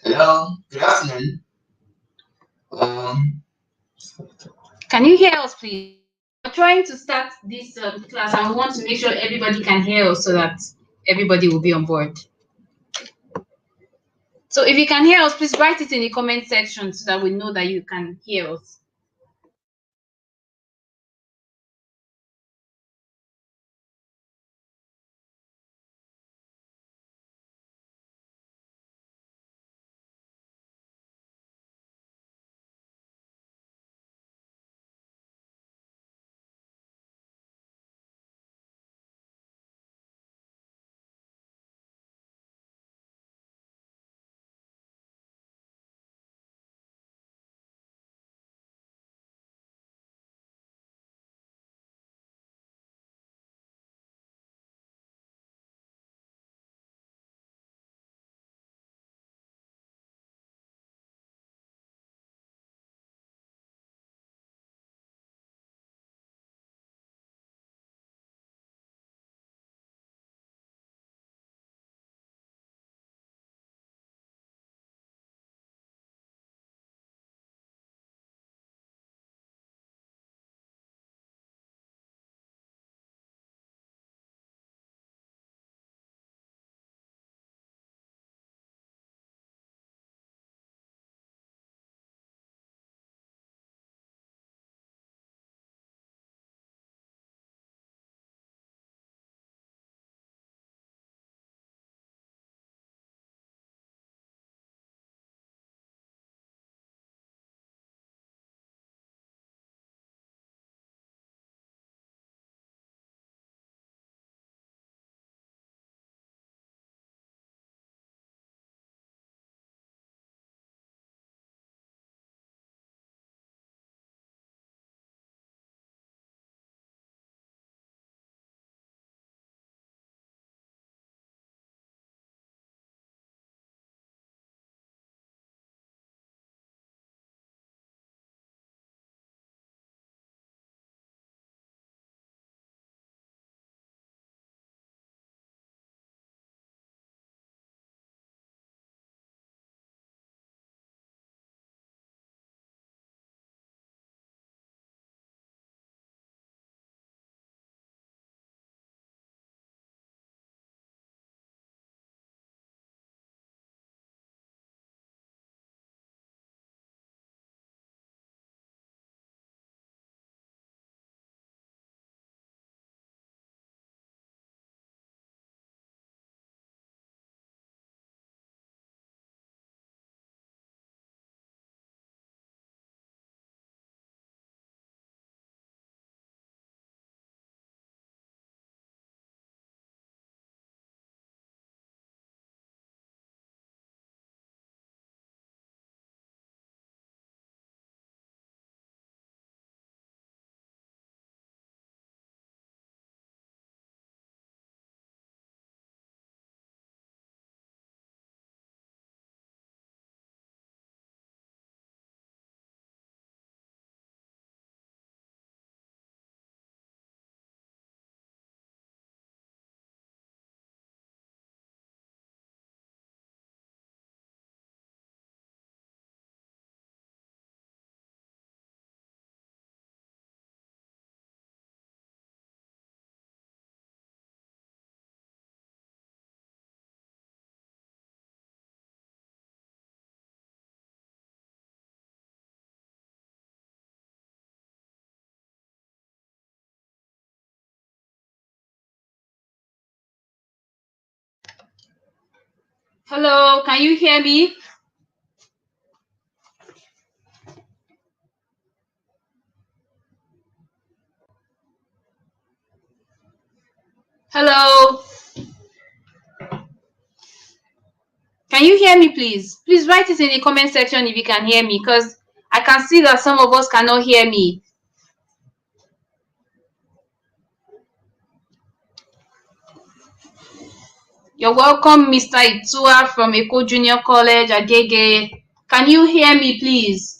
Hello, good afternoon. Um, Can you hear us, please? We're trying to start this class and we want to make sure everybody can hear us so that everybody will be on board. So if you can hear us, please write it in the comment section so that we know that you can hear us. Hello, can you hear me? Hello, can you hear me, please? Please write it in the comment section if you can hear me because I can see that some of us cannot hear me. You're welcome, Mr. Itua from Eko Junior College, Agege. Can you hear me, please?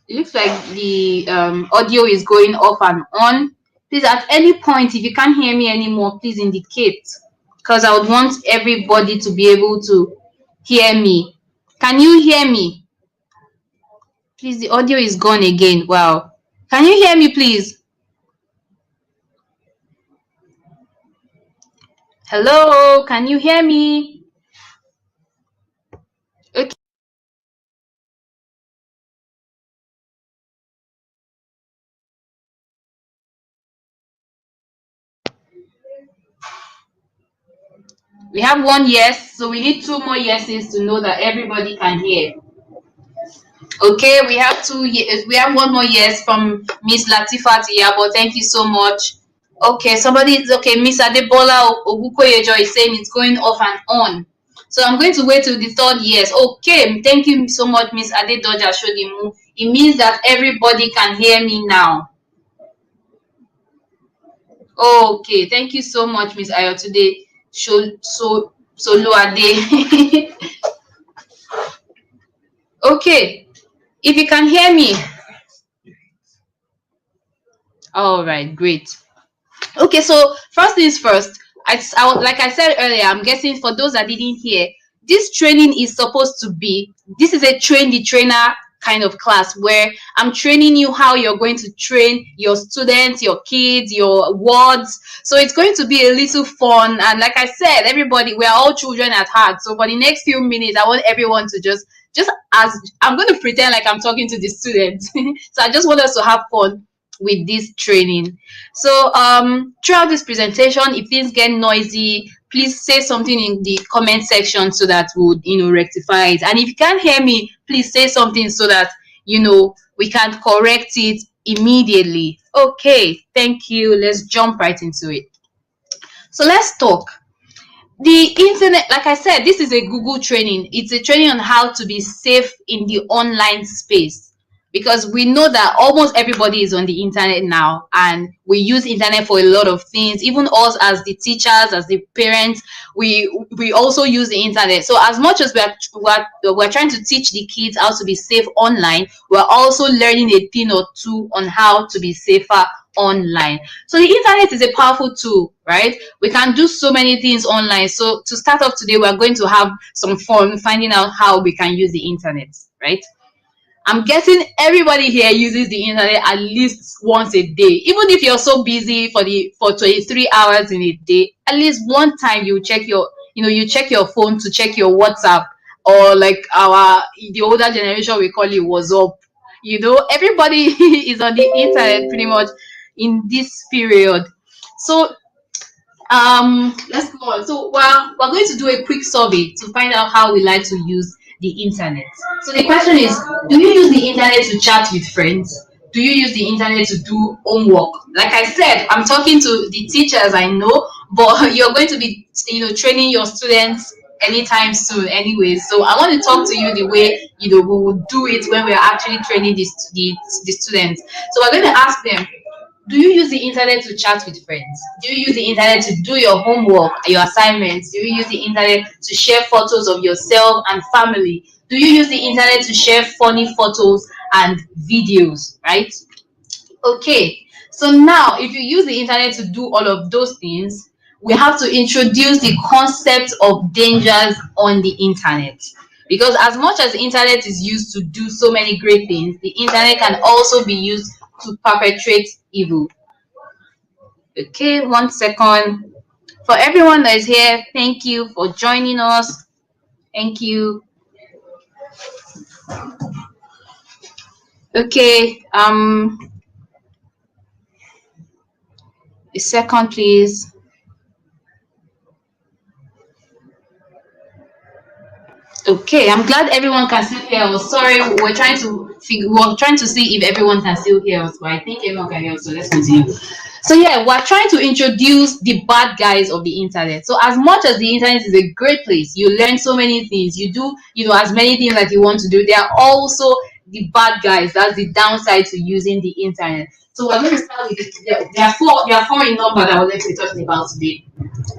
It looks like the audio is going off and on. Please, at any point, if you can't hear me anymore, please indicate, because I would want everybody to be able to hear me. Can you hear me? Please, the audio is gone again. Wow. Can you hear me, please? Hello, can you hear me? Okay. We have one yes, so we need two more yeses to know that everybody can hear. Okay, we have two yes. We have one more yes from Miss Latifat Iyabo. Thank you so much. Okay, somebody is okay. Miss Adebola Ogukoyejo is saying it's going off and on. So I'm going to wait till the third yes. Okay, thank you so much, Miss Adedoja Shodimu. It means that everybody can hear me now. Okay, thank you so much, Miss Ayotunde Soluade. Okay, if you can hear me. All right, great. Okay, so first things first, like I said earlier, I'm guessing for those that didn't hear, this training is supposed to be, this is a train the trainer kind of class where I'm training you how you're going to train your students, your kids, your words. So it's going to be a little fun. And like I said, everybody, we're all children at heart. So for the next few minutes, I want everyone to just as I'm going to pretend like I'm talking to the students. So I just want us to have fun with this training. So throughout this presentation, if things get noisy, please say something in the comment section so that we'll rectify it. And if you can't hear me, please say something so that we can correct it immediately. Okay, thank you. Let's jump right into it. So let's talk. The internet, like I said, this is a Google training. It's a training on how to be safe in the online space, because we know that almost everybody is on the internet now, and we use internet for a lot of things. Even us as the teachers, as the parents, we also use the internet. So as much as we're trying to teach the kids how to be safe online, we're also learning a thing or two on how to be safer online. So the internet is a powerful tool, right? We can do so many things online. So to start off today, we're going to have some fun finding out how we can use the internet, right? I'm guessing everybody here uses the internet at least once a day. Even if you're so busy for 23 hours in a day, at least one time you check your phone to check your WhatsApp, or like the older generation, we call it WhatsApp. Everybody is on the internet pretty much in this period. So let's go on. So we're going to do a quick survey to find out how we like to use the internet. So the question is, do you use the internet to chat with friends? Do you use the internet to do homework? Like I said, I'm talking to the teachers, I know, but you're going to be training your students anytime soon anyway. So I want to talk to you the way we would do it when we're actually training the students. So we're going to ask them, do you use the internet to chat with friends? Do you use the internet to do your homework, your assignments? Do you use the internet to share photos of yourself and family? Do you use the internet to share funny photos and videos, right? Okay, so now if you use the internet to do all of those things, we have to introduce the concept of dangers on the internet. Because as much as the internet is used to do so many great things, the internet can also be used to perpetrate evil. Okay, 1 second. For everyone that is here, thank you for joining us. Thank you. Okay, a second, please. Okay, I'm glad everyone can still hear us. Sorry, we're trying to see if everyone can still hear us, but I think everyone can hear us, so let's continue. So yeah, we're trying to introduce the bad guys of the internet. So as much as the internet is a great place, you learn so many things, you do, as many things that you want to do, there are also the bad guys. That's the downside to using the internet. So we're going to start with there are four in number that we're going to be talking about today.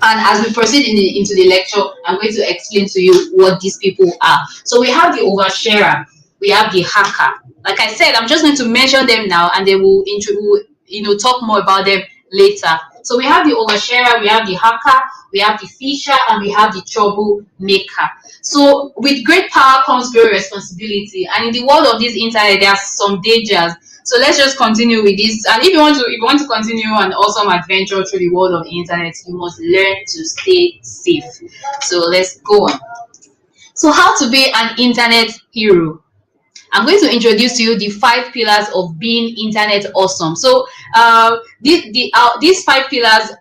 And as we proceed into the lecture, I'm going to explain to you what these people are. So we have the oversharer. we have the hacker. Like I said, I'm just going to mention them now, and then we'll talk more about them later. So we have the oversharer, we have the hacker, we have the fisher, and we have the troublemaker. So with great power comes great responsibility, and in the world of this internet, there are some dangers. So let's just continue with this. And if you want to continue an awesome adventure through the world of the internet, you must learn to stay safe. So let's go on. So how to be an internet hero? I'm going to introduce to you the 5 pillars of being internet awesome. So these 5 pillars,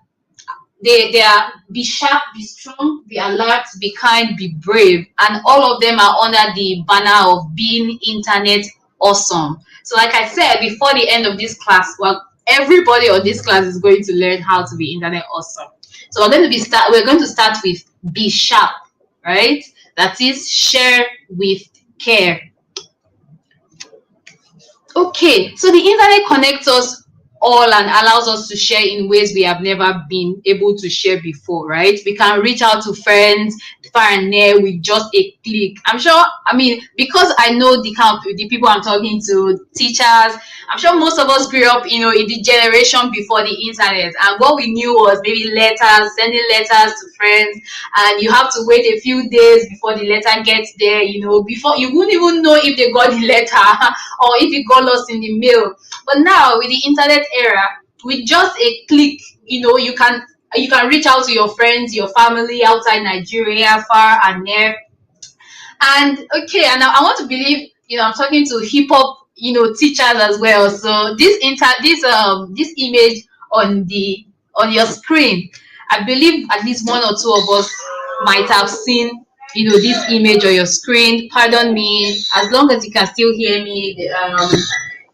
they are: be sharp, be strong, be alert, be kind, be brave, and all of them are under the banner of being internet awesome. So like I said, before the end of this class, well, everybody on this class is going to learn how to be internet awesome. So we're going to start with be sharp, right? That is, share with care. Okay, so the internet connects us all and allows us to share in ways we have never been able to share before, right? We can reach out to friends far and near with just a click. Because I know the people I'm talking to, teachers, I'm sure most of us grew up, in the generation before the internet, and what we knew was maybe letters, sending letters to friends, and you have to wait a few days before the letter gets there. Before you wouldn't even know if they got the letter or if it got lost in the mail. But now with the internet era, with just a click, you can reach out to your friends, your family outside Nigeria, far and near. And okay, and I want to believe, I'm talking to hip hop, teachers as well. So this image on your screen, I believe at least one or two of us might have seen, this image on your screen. Pardon me, as long as you can still hear me.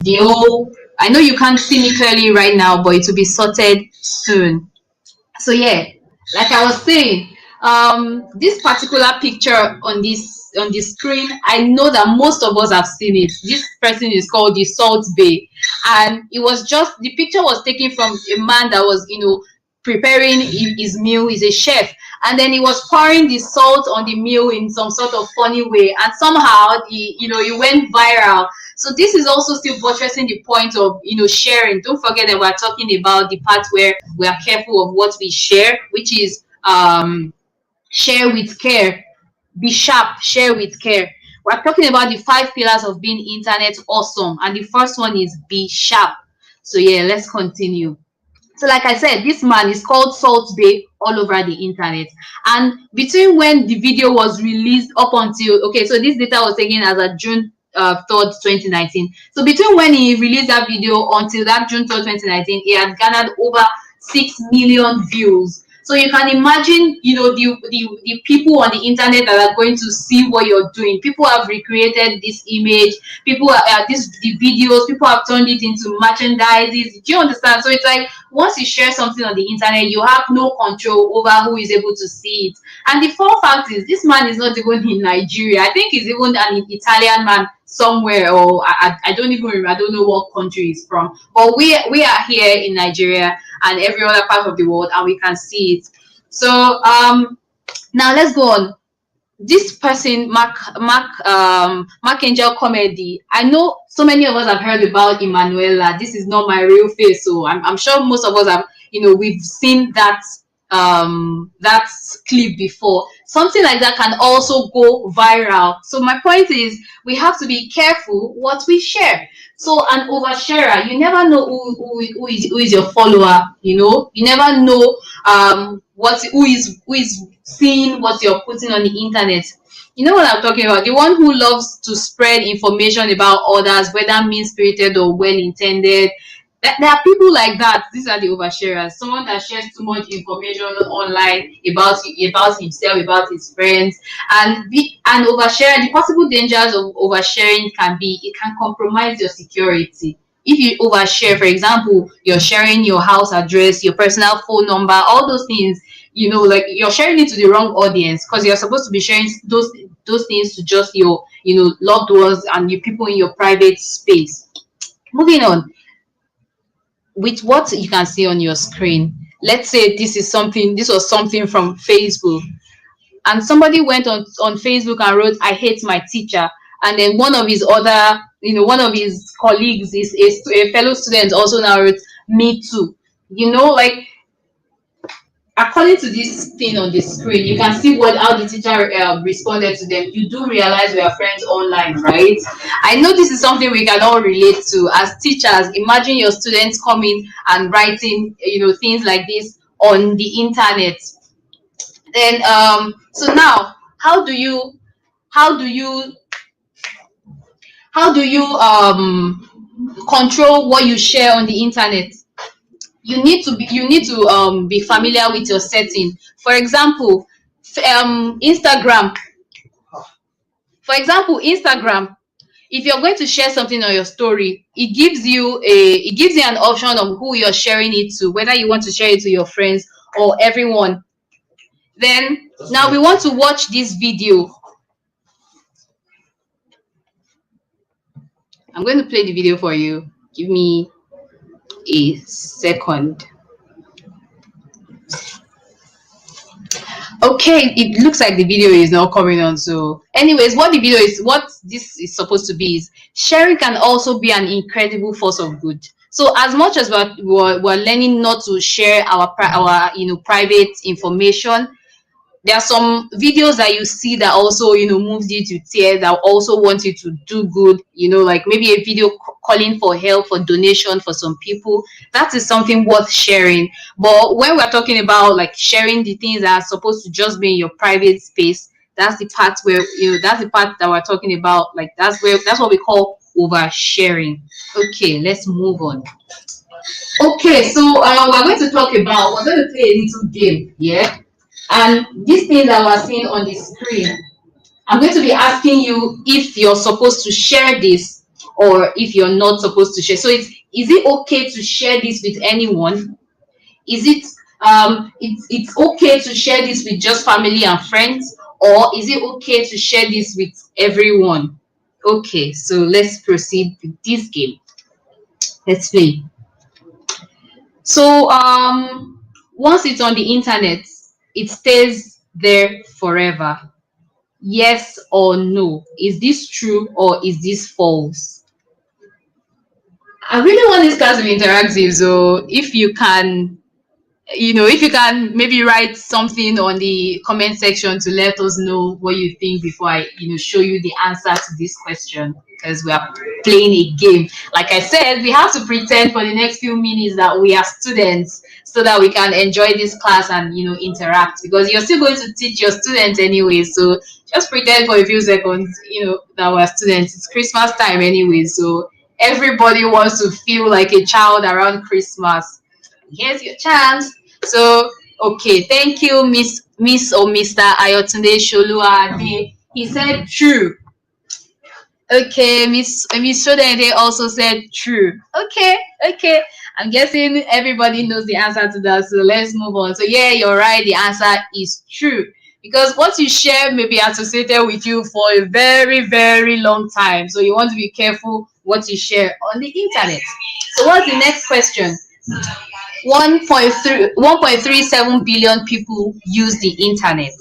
The whole I know you can't see me clearly right now, but it will be sorted soon. So yeah, like I was saying, this particular picture on the screen, I know that most of us have seen it. This person is called the Salt Bay, and the picture was taken from a man that was, preparing his meal. He's a chef, and then he was pouring the salt on the meal in some sort of funny way, and somehow he went viral. So this is also still buttressing the point of, sharing. Don't forget that we're talking about the part where we are careful of what we share, which is share with care. Be sharp, share with care. We're talking about the 5 pillars of being internet awesome, and the first one is be sharp. So yeah, let's continue. So like I said, this man is called Salt Bay all over the internet. And between when the video was released up until, okay, so this data was taken as of June 3rd, 2019. So between when he released that video until that June 3rd, 2019, he had garnered over 6 million views. So you can imagine, the people on the internet that are going to see what you're doing. People have recreated this image. The videos. People have turned it into merchandises. Do you understand? So it's like once you share something on the internet, you have no control over who is able to see it. And the fun fact is, this man is not even in Nigeria. I think he's even an Italian man somewhere, or I don't even remember. I don't know what country he's from. But we are here in Nigeria and every other part of the world, and we can see it. So now let's go on. This person, Mark Angel Comedy. I know so many of us have heard about Emanuela. This is not my real face, so I'm sure most of us have, we've seen that clip before. Something like that can also go viral. So my point is, we have to be careful what we share. So an oversharer, you never know who is your follower. You never know who is seeing what you're putting on the internet. You know what I'm talking about? The one who loves to spread information about others, whether mean-spirited or well-intended. There are people like that. These are the oversharers. Someone that shares too much information online about himself, about his friends, and oversharing. The possible dangers of oversharing can be, it can compromise your security. If you overshare, for example, you're sharing your house address, your personal phone number, all those things, like you're sharing it to the wrong audience, because you're supposed to be sharing those things to just your, loved ones and your people in your private space. Moving on with what you can see on your screen. Let's say this was something from Facebook, and somebody went on Facebook and wrote, "I hate my teacher," and then one of his other, one of his colleagues is a fellow student also now wrote me too. Like, according to this thing on the screen, you can see how the teacher responded to them. You do realize we are friends online, right? I know this is something we can all relate to as teachers. Imagine your students coming and writing, things like this on the internet. Then, so now, how do you control what you share on the internet? You need to be familiar with your setting. For example, Instagram. For example, Instagram. If you're going to share something on your story, it gives you an option of who you're sharing it to, whether you want to share it to your friends or everyone. Then now we want to watch this video. I'm going to play the video for you. Give me a second. Okay, it looks like the video is not coming on. So anyways, what this is supposed to be is sharing can also be an incredible force of good. So as much as we're learning not to share our private information, there are some videos that you see that also moves you to tears, that also want you to do good, like maybe a video calling for help, for donation for some people. That is something worth sharing. But when we're talking about like sharing the things that are supposed to just be in your private space, that's the part where that's the part that we're talking about. Like that's what we call oversharing. Okay, let's move on. Okay, so we're going to play a little game, yeah. And this thing that we're seeing on the screen, I'm going to be asking you if you're supposed to share this or if you're not supposed to share. So is it okay to share this with anyone? Is it's okay to share this with just family and friends, or is it okay to share this with everyone? Okay, so let's proceed with this game. Let's play. So once it's on the internet, it stays there forever. Yes or no? Is this true or is this false? I really want this class to be interactive. So if you can maybe write something on the comment section to let us know what you think before I show you the answer to this question, because we are playing a game. Like I said, we have to pretend for the next few minutes that we are students so that we can enjoy this class and interact, because you're still going to teach your students anyway. So just pretend for a few seconds that we're students. It's Christmas time anyway, so everybody wants to feel like a child around Christmas. Here's your chance. So okay, thank you, Miss or Mr. Ayotunde Sholuade. He said true. Okay, Miss Shodende also said true. Okay. I'm guessing everybody knows the answer to that. So let's move on. So yeah, you're right. The answer is true, because what you share may be associated with you for a very, very long time. So you want to be careful what you share on the internet. So what's the next question? 1.37 billion people use the internet.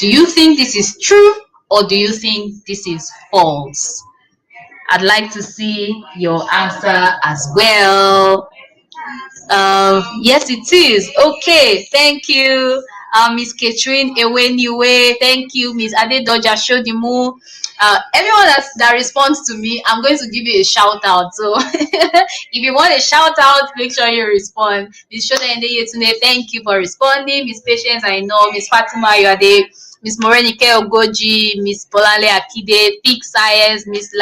Do you think this is true or do you think this is false? I'd like to see your answer as well. Yes, it is. Okay, thank you. Miss Ketrin Eweniwe, thank you. Miss Adedoja Shodimu. Everyone that responds to me, I'm going to give you a shout out. So if you want a shout out, make sure you respond. Miss Shoda Yetune, thank you for responding. Miss Patience, I know. Miss Fatima, you are there. Miss Morenike Ogoji, Miss Bolale Akide, Peak Science, Miss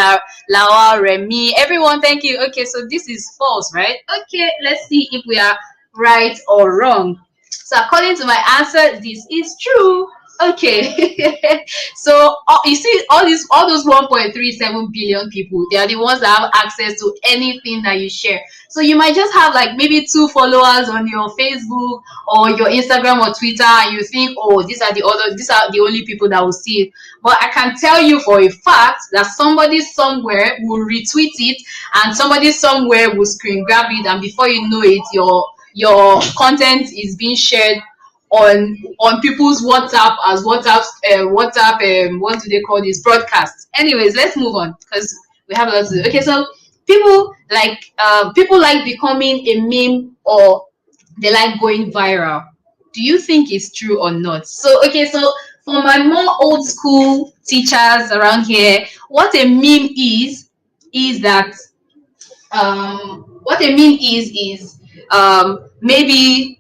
Lawa Remy. Everyone, thank you. Okay, so this is false, right? Okay, let's see if we are right or wrong. So according to my answer, this is true. Okay. So you see all those 1.37 billion people, they are the ones that have access to anything that you share. So you might just have like maybe 2 followers on your Facebook or your Instagram or Twitter, and you think, oh, these are the only people that will see it. But I can tell you for a fact that somebody somewhere will retweet it, and somebody somewhere will screen grab it, and before you know it, your content is being shared on people's WhatsApp as WhatsApp what do they call this, broadcasts. Anyways, let's move on because we have a lot to do. Okay, so people like becoming a meme, or they like going viral. Do you think it's true or not? So okay, so for my more old school teachers around here, what a meme is that what a meme is maybe,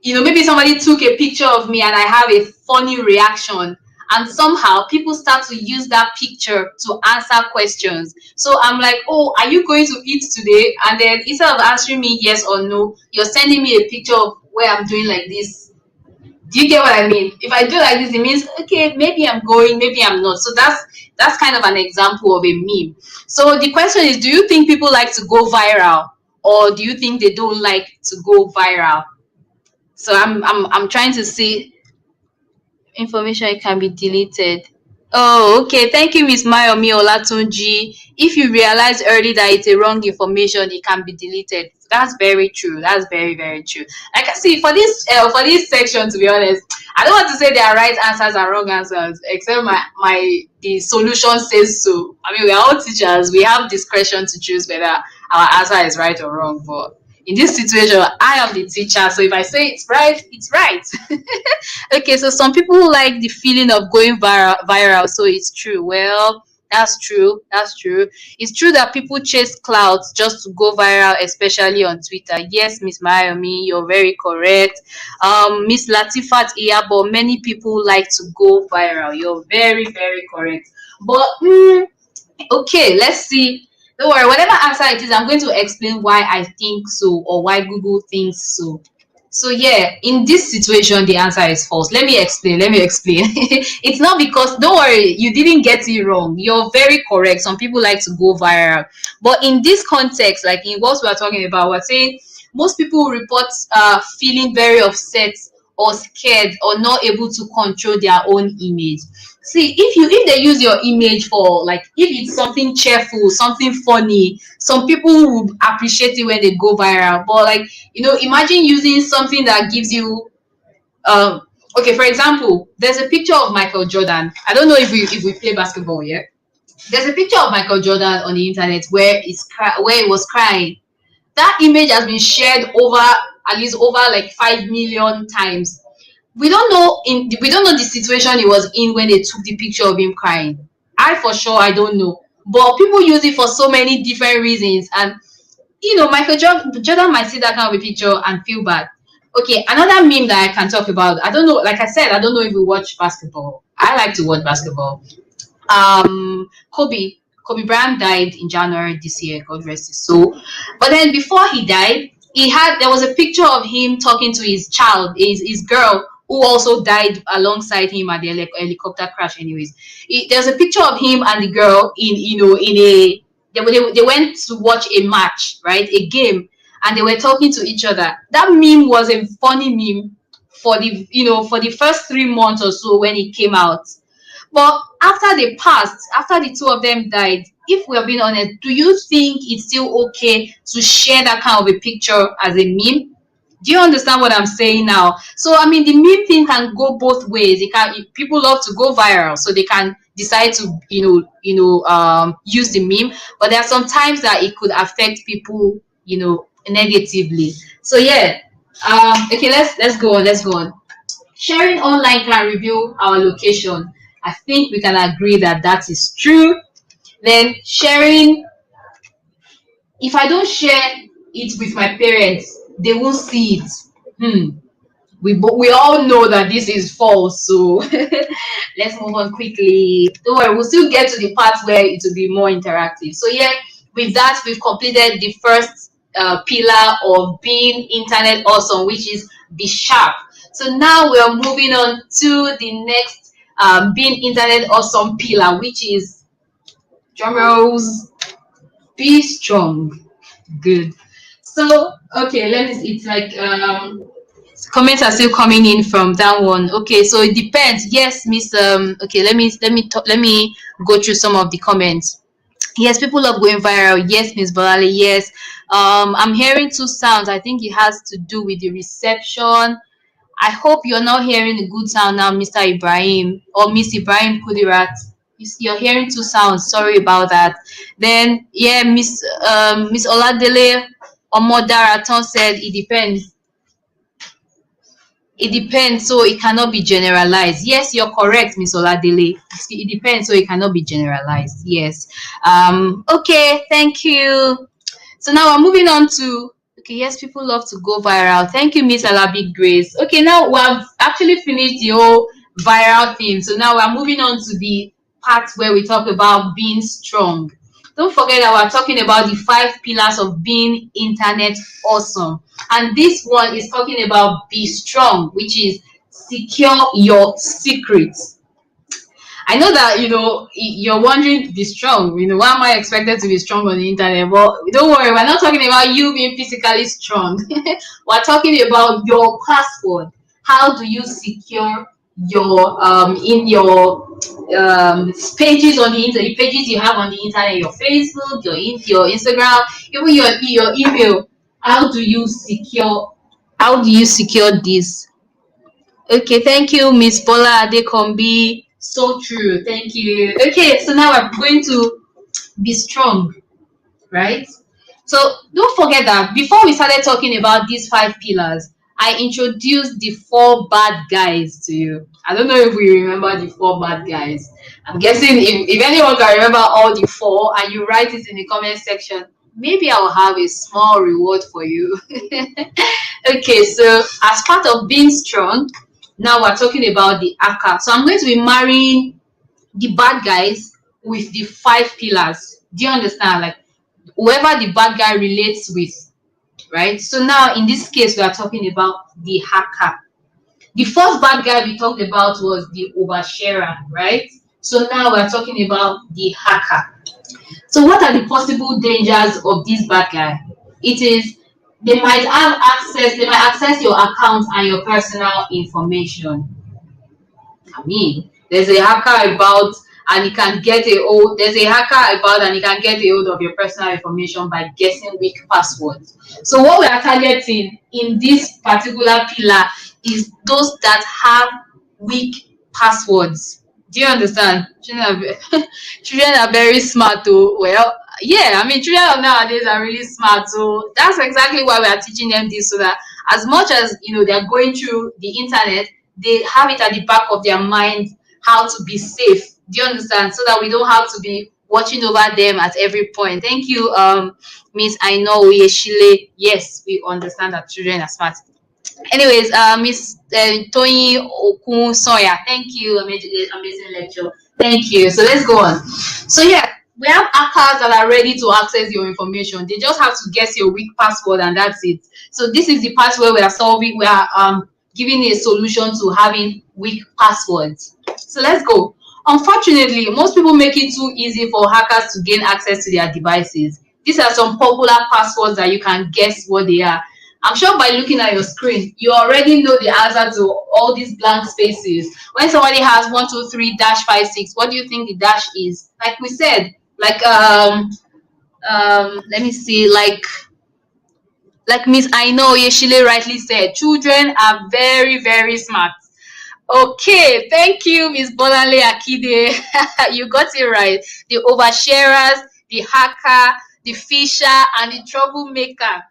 maybe somebody took a picture of me and I have a funny reaction, and somehow people start to use that picture to answer questions. So I'm like, oh, are you going to eat today? And then instead of answering me yes or no, you're sending me a picture of where I'm doing like this. Do you get what I mean? If I do like this, it means okay, maybe I'm going, maybe I'm not. So that's kind of an example of a meme. So the question is, do you think people like to go viral, or do you think they don't like to go viral? So I'm trying to see information, it can be deleted. Oh, okay. Thank you, Miss Mayomi Olatunji. If you realize early that it's a wrong information, it can be deleted. That's very true. That's very, very true. Like, see, for this section, to be honest, I don't want to say there are right answers and wrong answers, except the solution says so. I mean, we are all teachers. We have discretion to choose whether our answer is right or wrong. But in this situation, I am the teacher, so if I say it's right, it's right. Okay, so some people like the feeling of going viral, so it's true. Well, that's true. That's true. It's true that people chase clouds just to go viral, especially on Twitter. Yes, Miss Miami, you're very correct. Miss Latifat Iyabo, many people like to go viral. You're very, very correct. But okay, let's see. Don't worry, whatever answer it is, I'm going to explain why I think so, or why Google thinks so. So yeah, in this situation, the answer is false. Let me explain. Let me explain. It's not because, don't worry, you didn't get it wrong. You're very correct. Some people like to go viral. But in this context, like in what we're talking about, we're saying most people report feeling very upset or scared or not able to control their own image. See, if they use your image for, like, if it's something cheerful, something funny, some people would appreciate it when they go viral. But like, imagine using something that gives you um okay, for example, there's a picture of Michael Jordan. I don't know if we play basketball, yeah. There's a picture of Michael Jordan on the internet where where he was crying. That image has been shared over, at least over like 5 million times. We don't know the situation he was in when they took the picture of him crying. For sure, I don't know. But people use it for so many different reasons, and Michael Jordan might see that kind of a picture and feel bad. Okay, another meme that I can talk about. I don't know, like I said, I don't know if we watch basketball. I like to watch basketball. Kobe Bryant died in January this year, God rest his soul. But then before he died, there was a picture of him talking to his child, his girl, who also died alongside him at the helicopter crash. Anyways, there's a picture of him and the girl in a they went to watch a match, right? A game, and they were talking to each other. That meme was a funny meme for the first 3 months or so when it came out. But after they passed, after the two of them died, if we're being honest, do you think it's still okay to share that kind of a picture as a meme? Do you understand what I'm saying now? So I mean, the meme thing can go both ways. People love to go viral, so they can decide to use the meme. But there are some times that it could affect people, negatively. So yeah, okay, let's go on. Let's go on. Sharing online can reveal our location. I think we can agree that that is true. Then sharing, if I don't share it with my parents, they won't see it. We all know that this is false. So let's move on quickly. Don't worry, we'll still get to the part where it will be more interactive. So yeah, with that, we've completed the first pillar of being internet awesome, which is be sharp. So now we are moving on to the next being internet awesome pillar, which is, drum rolls, be strong. Good. So okay, it's like comments are still coming in from that one. Okay, so it depends. Yes, Miss okay, let me go through some of the comments. Yes, people love going viral. Yes, Miss Balali. Yes. I'm hearing two sounds. I think it has to do with the reception. I hope you're not hearing a good sound now, Mr. Ibrahim or Miss Ibrahim Kudirat. You're hearing two sounds. Sorry about that. Then yeah, Miss Oladele Omodaraton said it depends. It depends, so it cannot be generalized. Yes, you're correct, Miss Oladele. It depends, so it cannot be generalized. Yes. Okay, thank you. So now we're moving on to okay, yes, people love to go viral. Thank you, Miss Alabi Grace. Okay, now we have actually finished the whole viral theme. So now we're moving on to the part where we talk about being strong. Don't forget that we're talking about the 5 pillars of being internet awesome. And this one is talking about be strong, which is secure your secrets. I know that you're wondering be strong. Why am I expected to be strong on the internet? But don't worry, we're not talking about you being physically strong. We're talking about your password. How do you secure your in your pages on the internet, pages you have on the internet, your Facebook, your Instagram, even your email. How do you secure? How do you secure this? Okay, thank you, Miss Bola Adekombi. So true. Thank you. Okay, so now we're going to be strong, right? So don't forget that before we started talking about these 5 pillars, I introduced the 4 bad guys to you. I don't know if we remember the 4 bad guys. I'm guessing if anyone can remember all the 4 and you write it in the comment section, maybe I'll have a small reward for you. Okay, so as part of being strong, now we're talking about the aka. So I'm going to be marrying the bad guys with the 5 pillars. Do you understand? Like whoever the bad guy relates with, right? So now in this case, we are talking about the hacker. The first bad guy we talked about was the oversharer, right? So now we're talking about the hacker. So what are the possible dangers of this bad guy? It is they might access your account and your personal information. I mean, there's a hacker about and he can get a hold there's a hacker about and he can get a hold of your personal information by guessing weak passwords. So what we are targeting in this particular pillar is those that have weak passwords. Do you understand? Children are very smart too. Well, yeah, I mean children of nowadays are really smart. So that's exactly why we are teaching them this so that as much as they're going through the internet, they have it at the back of their mind how to be safe. Do you understand? So that we don't have to be watching over them at every point. Thank you, Miss I know Yeshile. Yes, we understand that children are smart. Anyways, Miss Tony Okun Sawyer, thank you, amazing lecture. Thank you. So let's go on. So yeah, we have hackers that are ready to access your information. They just have to guess your weak password and that's it. So this is the part where we are solving. We are giving a solution to having weak passwords. So let's go. Unfortunately, most people make it too easy for hackers to gain access to their devices. These are some popular passwords that you can guess what they are. I'm sure by looking at your screen, you already know the answer to all these blank spaces. When somebody has 123 dash 56, what do you think the dash is? Like we said, like let me see, like Miss I know Yeshile rightly said, children are very, very smart. Okay, thank you, Miss Bolanle Akide. You got it right. The oversharers, the hacker, the fisher, and the troublemaker.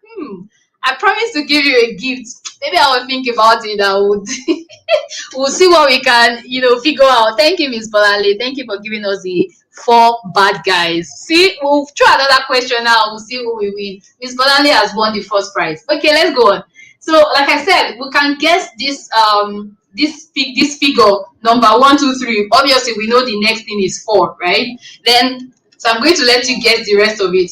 I promise to give you a gift. Maybe I will think about it. I would. We'll see what we can, figure out. Thank you, Miss Bolanle. Thank you for giving us the 4 bad guys. See, we'll try another question now. We'll see who we win. Miss Bolanle has won the first prize. Okay, let's go on. So, like I said, we can guess this figure number 1, 2, 3. Obviously, we know the next thing is 4, right? Then, so I'm going to let you guess the rest of it.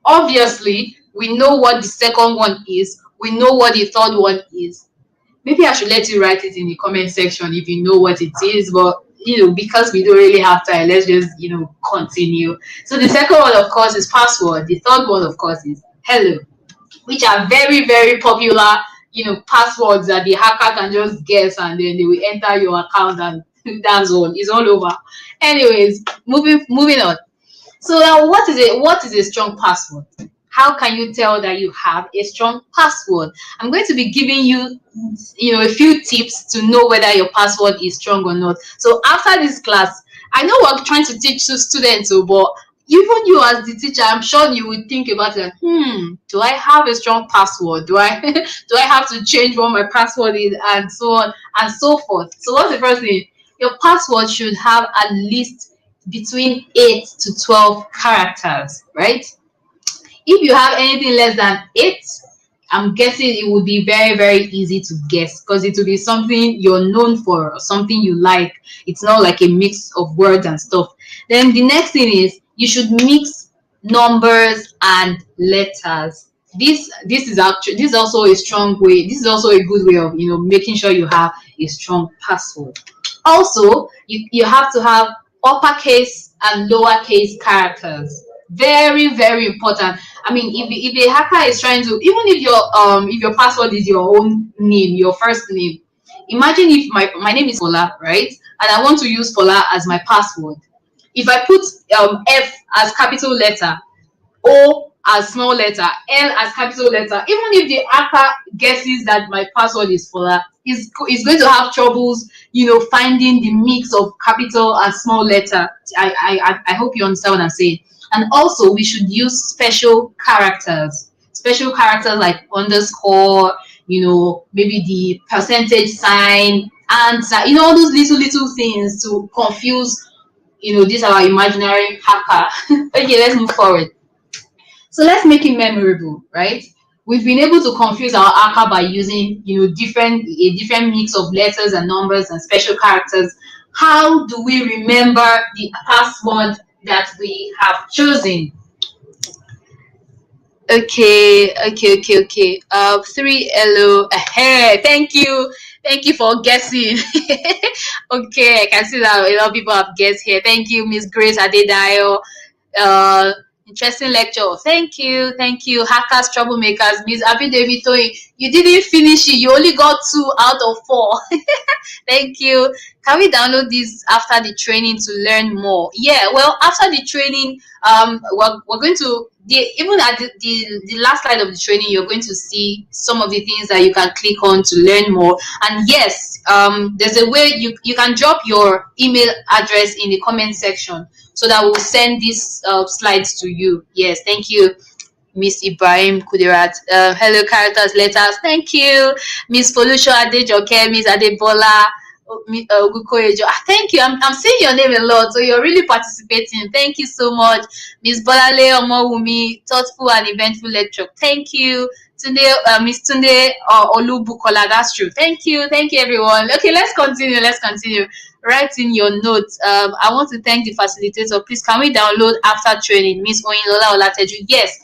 Obviously, we know what the second one is. We know what the third one is. Maybe I should let you write it in the comment section if you know what it is, but because we don't really have time, let's just continue. So the second one, of course, is password. The third one, of course, is hello, which are very, very popular passwords that the hacker can just guess and then they will enter your account and that's all. It's all over. Anyways, moving on. So now what is a strong password? how can you tell that you have a strong password? I'm going to be giving you, a few tips to know whether your password is strong or not. So after this class, I know we're trying to teach to students, but even you as the teacher, I'm sure you would think about it. Do I have a strong password? Do I do I have to change what my password is, and so on and so forth? So what's the first thing? Your password should have at least between 8 to 12 characters, right? If you have anything less than 8, I'm guessing it would be very, very easy to guess, because it will be something you're known for or something you like. It's not like a mix of words and stuff. Then the next thing is you should mix numbers and letters. This is also a strong way. This is also a good way of making sure you have a strong password. Also, you have to have uppercase and lowercase characters. Very, very important. I mean, if a hacker is trying to, even if your password is your own name, your first name. Imagine if my name is Fola, right? And I want to use Fola as my password. If I put F as capital letter, O as small letter, L as capital letter, even if the hacker guesses that my password is Fola, is going to have troubles, finding the mix of capital and small letter. I hope you understand what I'm saying. And also, we should use special characters like underscore, maybe the percentage sign, and all those little things to confuse, this our imaginary hacker. Okay, let's move forward. So let's make it memorable, right? We've been able to confuse our hacker by using, a different mix of letters and numbers and special characters. How do we remember the password that we have chosen? Okay. 3 hello. Hey, thank you for guessing. Okay, I can see that a lot of people have guessed here. Thank you, Miss Grace Adedayo. uh Interesting lecture. Thank you, hackers, troublemakers. Miss Abidemi, you didn't finish it, you only got 2 out of 4. Thank you. Can we download this after the training to learn more? Yeah, well, after the training, we're going to, even at the last slide of the training, you're going to see some of the things that you can click on to learn more. And yes, there's a way you can drop your email address in the comment section, so that we'll send these slides to you. Yes, thank you, Miss Ibrahim Kudirat. Hello, characters, letters. Thank you, Miss Folusho Adejoke, Miss Adebola. Ogukoyejo. Thank you. I'm seeing your name a lot, so you're really participating. Thank you so much, Miss Bolale Omowumi. Thoughtful and eventful lecture. Thank you, Tunde, Miss Tunde Olubukola. That's true. Thank you, everyone. Okay, let's continue. Write in your notes. I want to thank the facilitator. Please, can we download after training, Miss Oyinlola Olateju? Yes.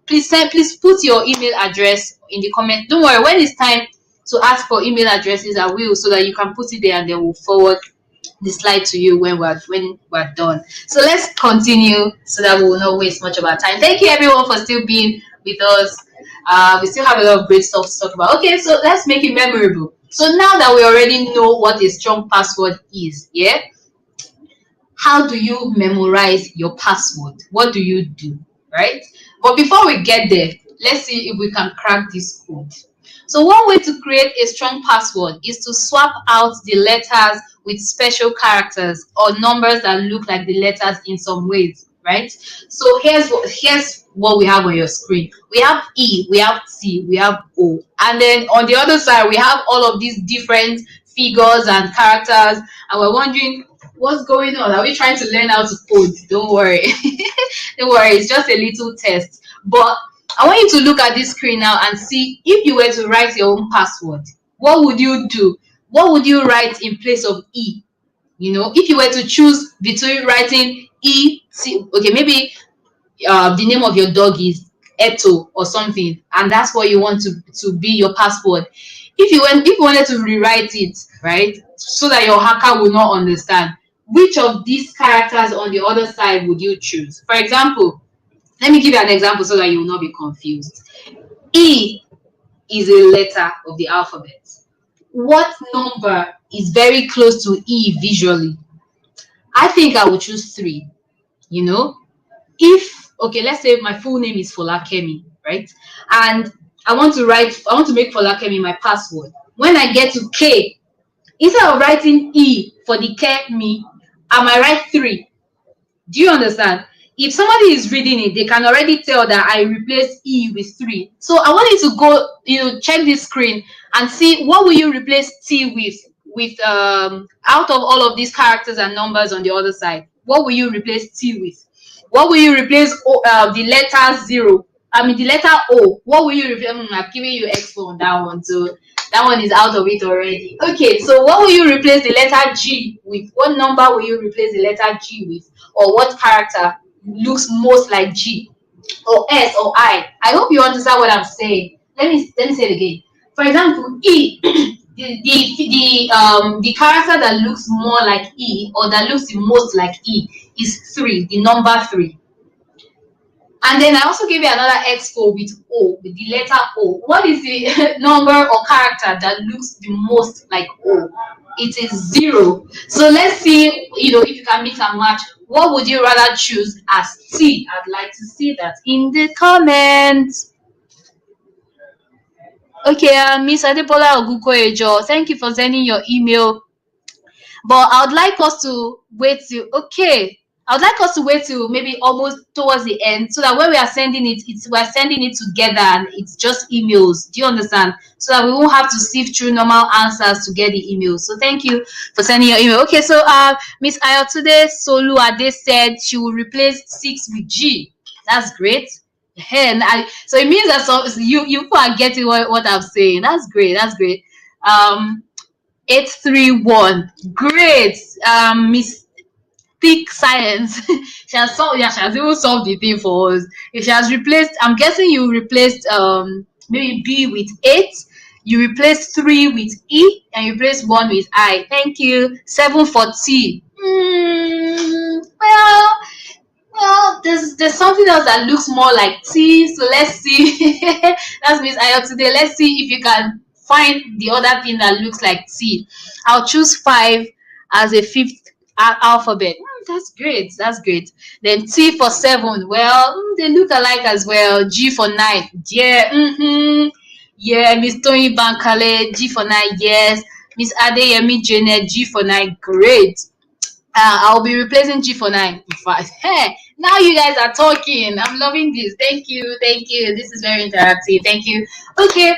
Please put your email address in the comment. Don't worry, when it's time to ask for email addresses, I will, so that you can put it there and then we'll forward the slide to you when we're done. So let's continue so that we will not waste much of our time. Thank you everyone for still being with us. We still have a lot of great stuff to talk about. Okay, so let's make it memorable. So now that we already know what a strong password is, yeah, how do you memorize your password? What do you do, right? But before we get there, let's see if we can crack this code. So one way to create a strong password is to swap out the letters with special characters or numbers that look like the letters in some ways, right? So here's what we have on your screen. We have E, we have T, we have O. And then on the other side, we have all of these different figures and characters. And we're wondering, what's going on? Are we trying to learn how to code? Don't worry. Don't worry, it's just a little test. But I want you to look at this screen now and see, if you were to write your own password, what would you do? What would you write in place of E? If you were to choose between writing E, T, okay, maybe the name of your dog is Eto or something, and that's what you want to be your password. If you wanted to rewrite it, right, so that your hacker will not understand, which of these characters on the other side would you choose? For example, let me give you an example so that you will not be confused. E is a letter of the alphabet. What number is very close to E visually? I think I would choose 3. If okay, let's say my full name is Folakemi, right? And I want to make Folakemi my password. When I get to K, instead of writing E for the Kemi, I might write 3. Do you understand? If somebody is reading it, they can already tell that I replaced E with 3. So I want you to go, check this screen and see what will you replace T with out of all of these characters and numbers on the other side. What will you replace T with? What will you replace the letter 0? I mean the letter O. What will you replace? I've given you expo on that one, so that one is out of it already. Okay, so what will you replace the letter G with? What number will you replace the letter G with? Or what character looks most like G? Or S or I? I hope you understand what I'm saying. Let me say it again. For example, E, the character that looks more like E or that looks the most like E is 3, the number 3. And then I also gave you another expo with O, with the letter O. What is the number or character that looks the most like O? It is 0. So let's see, if you can mix and match. What would you rather choose as T? I'd like to see that in the comments. Okay, Miss Adebola Ogukoejo, thank you for sending your email. But I would like us to wait till maybe almost towards the end, so that when we are sending it, we're sending it together and it's just emails. Do you understand? So that we won't have to sift through normal answers to get the emails. So thank you for sending your email. Okay, so Miss Ayotunde Soluade said she will replace 6 with G. That's great. And so it means that you are getting what I'm saying. That's great. That's great. 831. Great. Miss Thick Science. She has even solved the thing for us. If she has replaced, I'm guessing you replaced maybe B with 8. You replaced 3 with E and you replaced 1 with I. Thank you. 7 for T. Well, there's something else that looks more like T. So let's see. That's Miss Ayo today. Let's see if you can find the other thing that looks like T. I'll choose 5 as a 5th alphabet. That's great. That's great. Then T for 7. Well, they look alike as well. G for 9. Yeah. Yeah, Miss Tony Bankale. G for 9. Yes. Miss Adeyemi Janet. G for 9. Great. I'll be replacing G for 9. In fact, hey, now you guys are talking. I'm loving this. Thank you. This is very interactive. Thank you. Okay,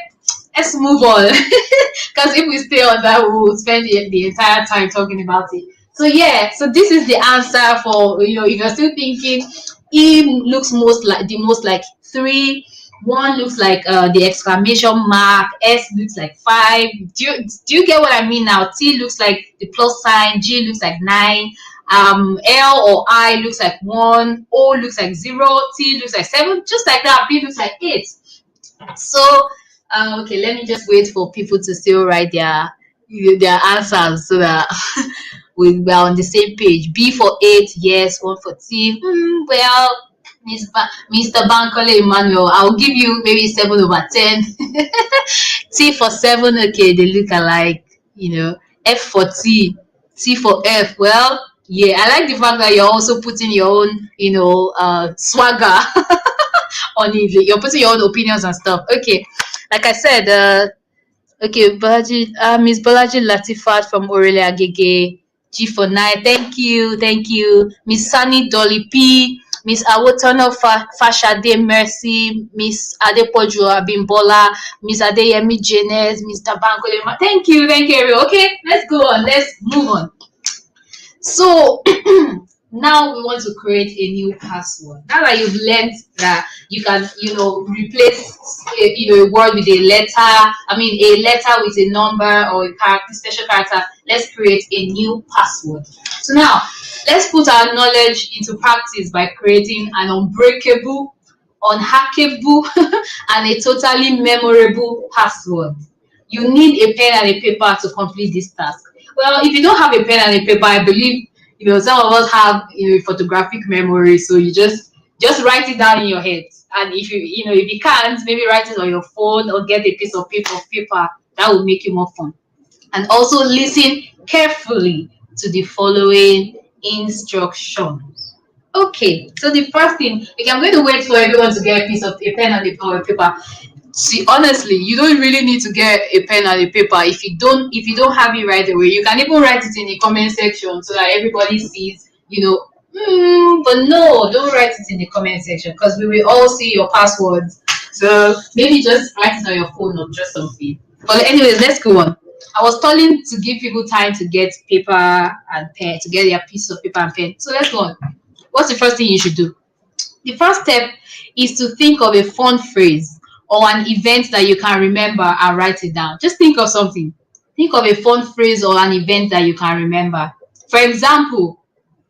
let's move on. Because if we stay on that, we will spend the entire time talking about it. So yeah, so this is the answer for, if you're still thinking, E looks most like 3. 1 looks like the exclamation mark. S looks like 5. Do you get what I mean now? T looks like the plus sign. G looks like 9. L or I looks like 1. O looks like 0. T looks like 7. Just like that. B looks like 8. So okay, let me just wait for people to still write their answers so that we're on the same page. B for 8, yes. 1 for T. Well, Mr. Bankole Emmanuel, I'll give you maybe 7/10. T for 7, okay, they look alike, F for T, T for F. Well, yeah, I like the fact that you're also putting your own, swagger on it. You're putting your own opinions and stuff. Okay, like I said, okay, Miss Bolaji Latifat from Aurelia Agege, G for 9. Thank you. Miss Sunny Dolly P, Miss Awotono Fashade Mercy, Miss Adepoju Abimbola, Miss Adeyemi Janes, Mr. Bankole. Thank you, everyone. Okay, let's go on. Let's move on. So now we want to create a new password. Now that you've learned that you can, replace a word with a letter, a letter with a number or a character, special character, let's create a new password. So now let's put our knowledge into practice by creating an unbreakable, unhackable, and a totally memorable password. You need a pen and a paper to complete this task. Well, if you don't have a pen and a paper, I believe some of us have photographic memory, so you just write it down in your head. And if you can't, maybe write it on your phone or get a piece of paper. That will make it more fun. And also listen carefully to the following instructions. Okay, so the first thing, okay, I'm going to wait for everyone to get a piece of a pen and a paper. See, honestly, you don't really need to get a pen and a paper if you don't have it right away. You can even write it in the comment section so that everybody sees, but no, don't write it in the comment section because we will all see your passwords. So maybe just write it on your phone or just something. But anyways, let's go on. I was telling to give people time to get paper and pen, to get their piece of paper and pen. So let's go on. What's the first thing you should do? The first step is to think of a fun phrase or an event that you can remember and write it down. Just think of something. Think of a fun phrase or an event that you can remember. For example,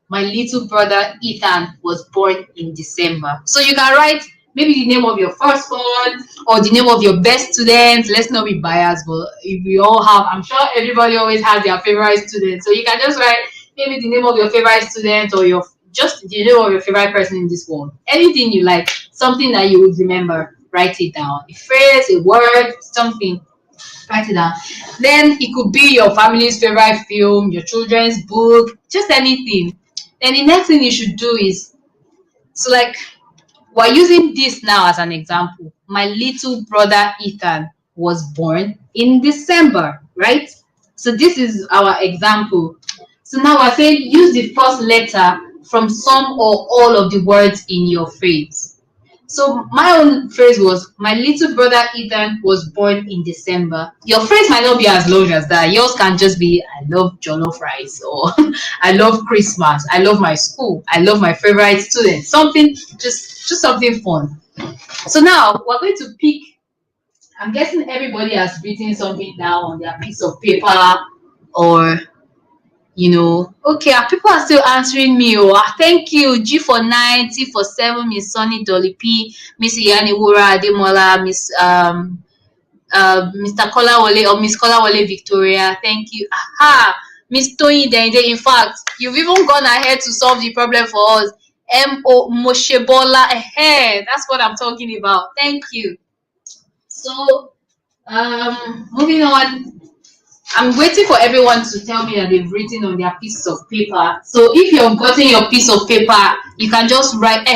my little brother Ethan was born in December. So you can write maybe the name of your firstborn or the name of your best student. Let's not be biased, but if we all have, I'm sure everybody always has their favorite student. So you can just write maybe the name of your favorite student or your just the name of your favorite person in this world. Anything you like, something that you would remember, write it down. A phrase, a word, something, write it down. Then it could be your family's favorite film, your children's book, just anything. Then the next thing you should do is, so like, we're using this now as an example. My little brother Ethan was born in December, right? So this is our example. So now we're saying use the first letter from some or all of the words in your phrase. So my own phrase was, my little brother Ethan was born in December. Your phrase might not be as long as that. Yours can just be, I love jollof rice, or I love Christmas, I love my school, I love my favorite student. Something, just something fun. So now we're going to pick, I'm guessing everybody has written something down on their piece of paper, or okay, people are still answering me. Thank you. G for 9, T for 7, Miss Sunny Dolly P, Miss Iyani Wura Ademola, Miss Mr. Kolawole or Miss Kolawole Victoria. Thank you. Aha, Miss Tony Dende. In fact, you've even gone ahead to solve the problem for us. M.O. Moshebola. That's what I'm talking about. Thank you. So, moving on. I'm waiting for everyone to tell me that they've written on their piece of paper. So if you've gotten your piece of paper, you can just write,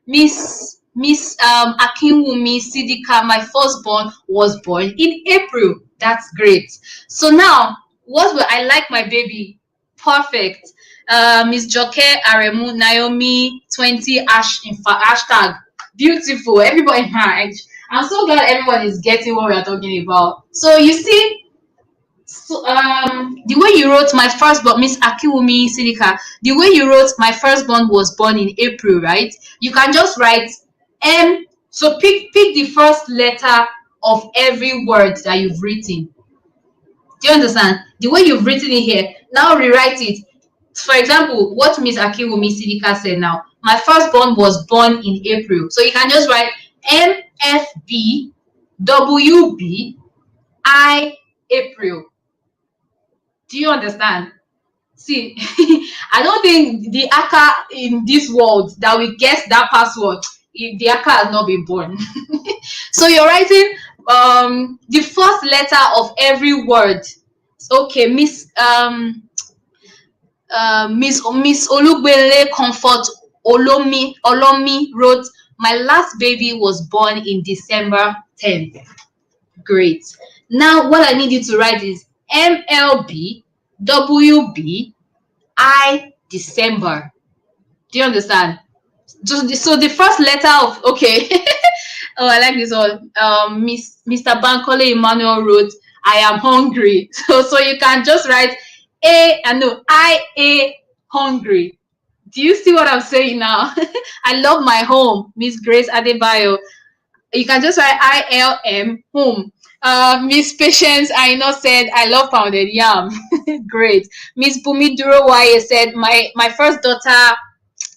Miss Akinwumi Sidika, my firstborn was born in April. That's great. So now, what will I like my baby? Perfect. Miss Joke Aremu Naomi 20 hashtag beautiful. Everybody, I'm so glad everyone is getting what we are talking about. So you see. So, the way you wrote my firstborn, Miss Akiwumi Silika, the way you wrote my firstborn was born in April, right? You can just write M. So pick the first letter of every word that you've written. Do you understand? The way you've written it here, now rewrite it. For example, what Miss Akiwumi Silika said now, my firstborn was born in April. So you can just write MFB WB April. Do you understand? See, I don't think the hacker in this world that will guess that password, if the hacker has not been born. So you're writing the first letter of every word. Okay, Miss Olugbele Comfort Olomi wrote, my last baby was born in December 10th. Great. Now what I need you to write is MLB WB December. Do you understand? So the first letter of, okay. Oh, I like this one. Mr. Bankole Emmanuel wrote, I am hungry. So you can just write I hungry. Do you see what I'm saying now? I love my home. Miss Grace Adebayo. You can just write ILM home. Miss Patience Aino said, I love pounded yam. Great. Miss Bumi Durowaye said, my first daughter.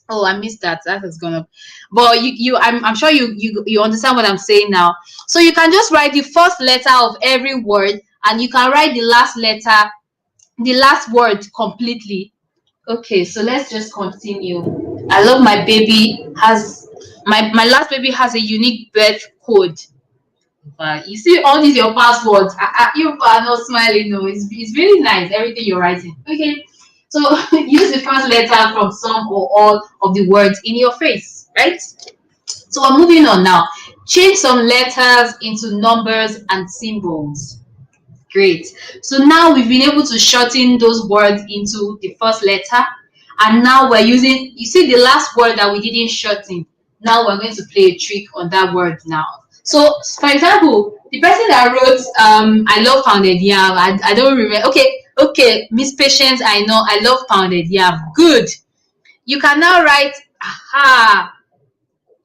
Oh, I missed that. That has gone up. But I'm sure you understand what I'm saying now. So you can just write the first letter of every word, and you can write the last letter, the last word completely. Okay, so let's just continue. I love my baby has my last baby has a unique birth code. You see all these your passwords. You are not smiling. No, it's really nice everything you're writing. Okay, So use the first letter from some or all of the words in your phrase, right? So we're moving on now. Change some letters into numbers and symbols. Great. So now we've been able to shorten those words into the first letter. And now we're using, you see the last word that we didn't shorten. Now we're going to play a trick on that word now. So, for example, the person that wrote, I love pounded yam, I don't remember. Okay, Miss Patience, I know, I love pounded yam. Good. You can now write, aha.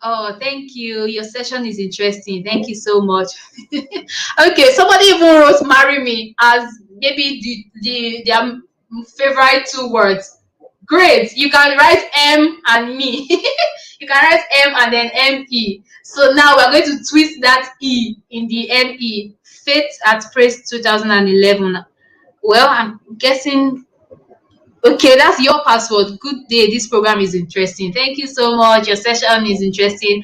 Oh, thank you. Your session is interesting. Thank you so much. Okay, somebody even wrote "marry me" as maybe their favorite two words. Great. You can write M and me. You can write M and then ME. So now we're going to twist that E in the ME. Faith at Praise 2011. Well, I'm guessing. Okay, that's your password. Good day. This program is interesting. Thank you so much. Your session is interesting.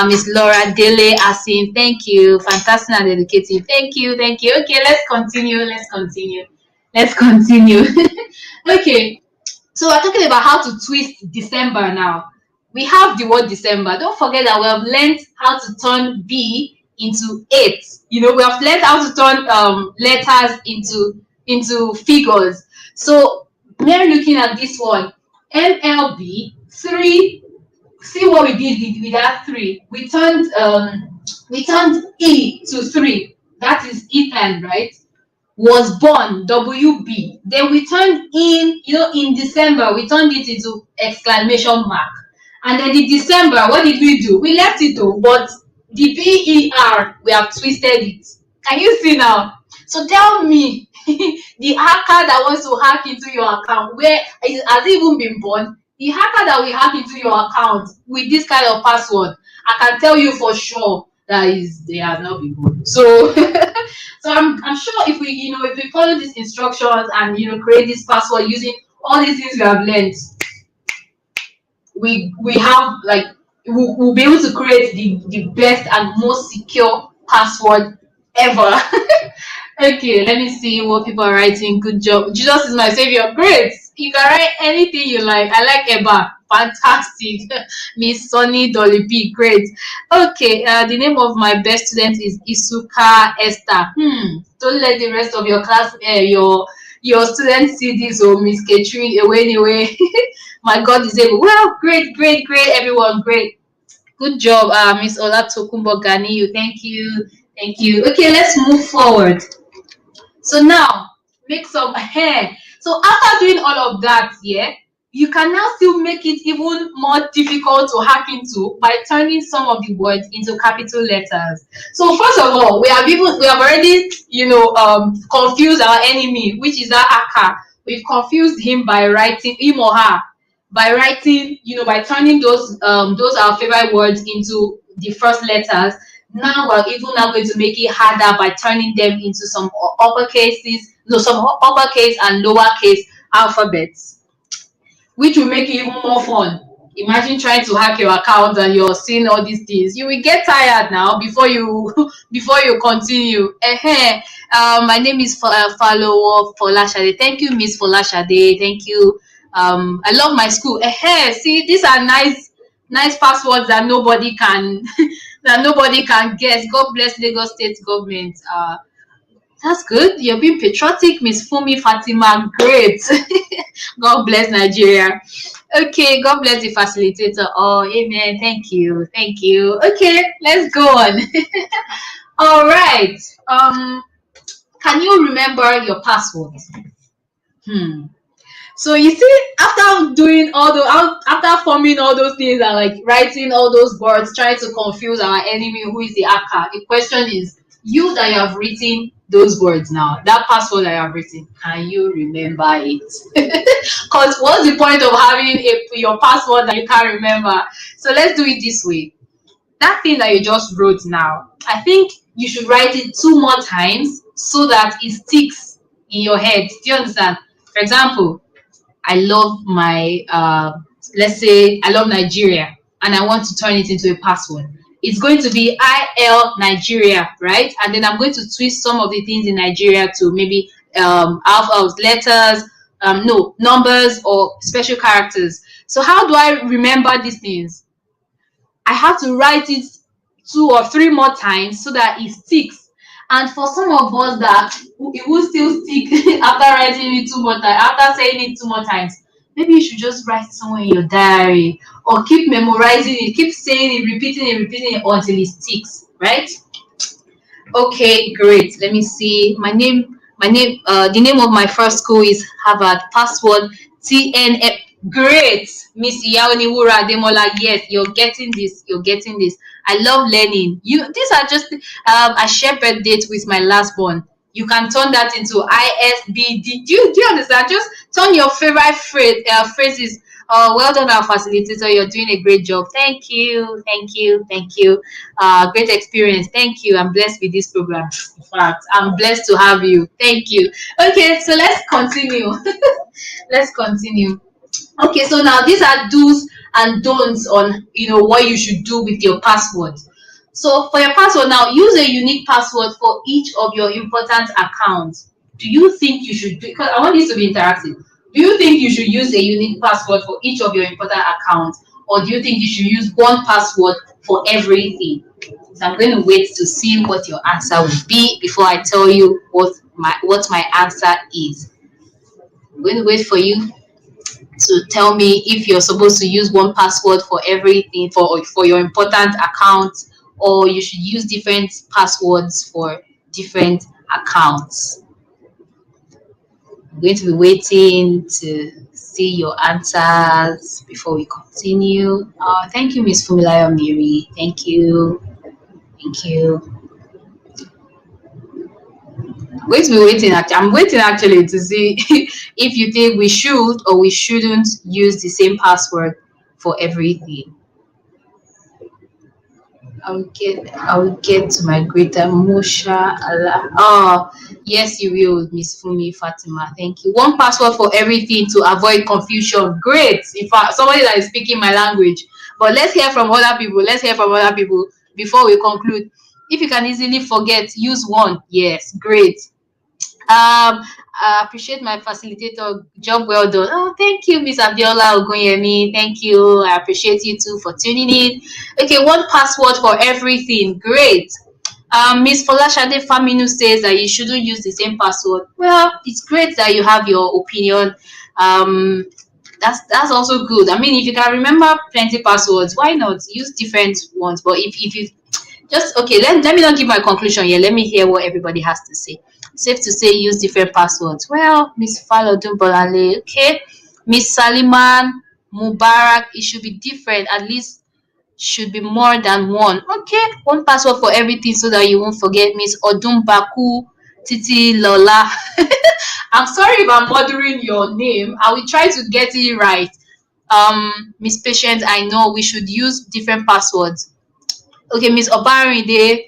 Miss Laura Dele Asin. Thank you. Fantastic and educative. Thank you. Thank you. Okay, let's continue. Let's continue. Let's continue. Okay. So we're talking about how to twist December now. We have the word December. Don't forget that we have learned how to turn B into 8. You know, we have learned how to turn letters into figures. So we're looking at this one. MLB 3. See what we did with that 3. We turned E to 3. That is Ethan, right? Was born, WB. Then we turned in December, we turned it into exclamation mark. And then the December, what did we do? We left it though, but the BER, we have twisted it. Can you see now? So tell me, the hacker that wants to hack into your account, where has it even been born? The hacker that will hack into your account with this kind of password, I can tell you for sure that they have not been born. So so I'm sure if we follow these instructions and create this password using all these things we have learned, we have like we'll be able to create the best and most secure password ever. Okay, let me see what people are writing. Good job. Jesus is my savior. Great. You can write anything you like. I like Eba. Fantastic. Miss Sonny Dolly B. Great. Okay, the name of my best student is Isuka Esther. Don't let the rest of your class, your students see this, or Miss Catherine anyway. My God is able. Well, great, everyone. Great. Good job, Miss Ola Tokumbo Ganiyu. Thank you. Thank you. Okay, let's move forward. So now, make some hair. So after doing all of that, you can now still make it even more difficult to hack into by turning some of the words into capital letters. So first of all, we have already confused our enemy, which is that hacker. We've confused him by writing him or her by writing, by turning those our favorite words into the first letters. Now we're even now going to make it harder by turning them into some uppercase and lowercase alphabets, which will make it even more fun. Imagine trying to hack your account and you're seeing all these things. You will get tired now before you continue. My name is Follower Folashade. Thank you, Miss Folashade. Thank you. I love my school. See, these are nice passwords that nobody can guess. God bless Lagos State government. That's good. You're being patriotic, Miss Fumi Fatima. Great. God bless Nigeria. Okay, God bless the facilitator. Oh, amen. Thank you. Okay, let's go on. All right. Can you remember your password? So you see, after forming all those things and like writing all those words, trying to confuse our enemy who is the hacker, the question is, you that you have written those words now, that password that you have written, can you remember it? Because what's the point of having your password that you can't remember? So let's do it this way. That thing that you just wrote now, I think you should write it 2 more times so that it sticks in your head. Do you understand? For example, I love my let's say I love Nigeria and I want to turn it into a password. It's going to be IL Nigeria, right? And then I'm going to twist some of the things in Nigeria to maybe alphabet letters, no, numbers or special characters. So how do I remember these things? I have to write it 2 or 3 more times so that it sticks. And for some of us that it will still stick after writing it 2 more times, after saying it 2 more times, maybe you should just write it somewhere in your diary or keep memorizing it, keep saying it, repeating it until it sticks, right? Okay, great. Let me see. The name of my first school is Harvard. Password TNF. Great, Miss Yaoniwura Demola. Yes, you're getting this. You're getting this. I love learning. These are just I share birth date with my last born. You can turn that into ISBD. Do you understand? Just turn your favorite phrases. Well done, our facilitator. You're doing a great job. Thank you, thank you, thank you. Great experience. Thank you. I'm blessed with this program. In fact, I'm blessed to have you. Thank you. Okay, so let's continue. Let's continue. Okay, so now these are do's and don'ts on what you should do with your password. So for your password now, use a unique password for each of your important accounts. Do you think you should because I want this to be interactive. Do you think you should use a unique password for each of your important accounts, or do you think you should use one password for everything? So I'm going to wait to see what your answer will be before I tell you what my answer is. I'm going to wait for you to tell me if you're supposed to use one password for everything for your important accounts, or you should use different passwords for different accounts. I'm going to be waiting to see your answers before we continue. Thank you, Miss Fumilayo Miri. Thank you. Thank you. I'm going to be waiting. I'm waiting actually to see if you think we should or we shouldn't use the same password for everything. I will get to my greater Mosha Allah. Oh, yes, you will, Miss Fumi Fatima. Thank you. One password for everything to avoid confusion. Great. In fact, somebody that is speaking my language. But let's hear from other people. Let's hear from other people before we conclude. If you can easily forget, use one. Yes, great. I appreciate my facilitator. Job well done. Oh, thank you, Miss Abiola Ogunyemi. Thank you. I appreciate you too for tuning in. Okay, one password for everything. Great. Miss Folashade Faminu says that you shouldn't use the same password. Well, it's great that you have your opinion. That's also good. I mean, if you can remember plenty passwords, why not use different ones? But if you just okay, let me not give my conclusion here. Let me hear what everybody has to say. Safe to say use different passwords. Well, Miss Falodun Bolale, okay. Miss Saliman Mubarak, it should be different. At least should be more than one. Okay, one password for everything so that you won't forget. Miss Odumbaku Titi Lola. I'm sorry if I'm bothering your name. I will try to get it right. Miss Patient, I know we should use different passwords. Okay, Miss Obarinde,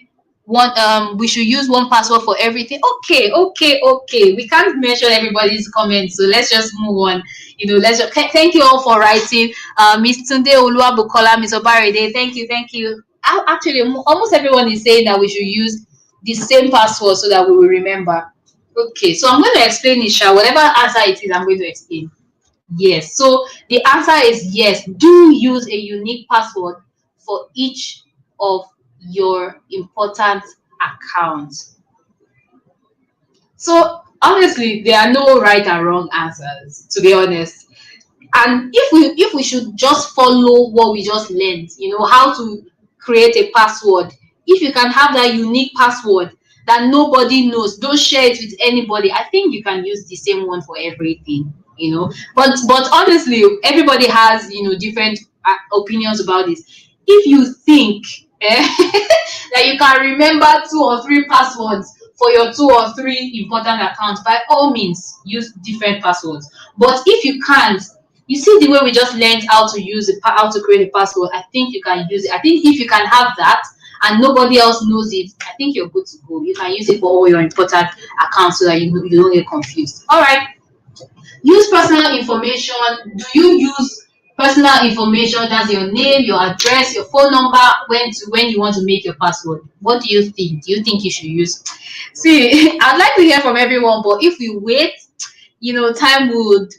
we should use one password for everything. Okay. We can't mention everybody's comments, so let's just move on. Thank you all for writing. Miss Tunde Oluwabukola, Miss Obarinde, thank you. Actually, almost everyone is saying that we should use the same password so that we will remember. Okay, so I'm going to explain it, Sha. Whatever answer it is, I'm going to explain. Yes. So the answer is yes. Do use a unique password for each of your important accounts. So honestly, there are no right and wrong answers, to be honest. And if we should just follow what we just learned, how to create a password. If you can have that unique password that nobody knows, don't share it with anybody. I think you can use the same one for everything. But honestly, everybody has different opinions about this. If you think that you can remember 2 or 3 passwords for your 2 or 3 important accounts, by all means use different passwords. But if you can't, you see the way we just learned how to create a password. I think you can use it. I think if you can have that and nobody else knows it, I think you're good to go. You can use it for all your important accounts so that you don't get confused. All right. Use personal information. Do you use personal information? That's your name, your address, your phone number when you want to make your password. What do you think? Do you think you should use? See, I'd like to hear from everyone, but if we wait, time would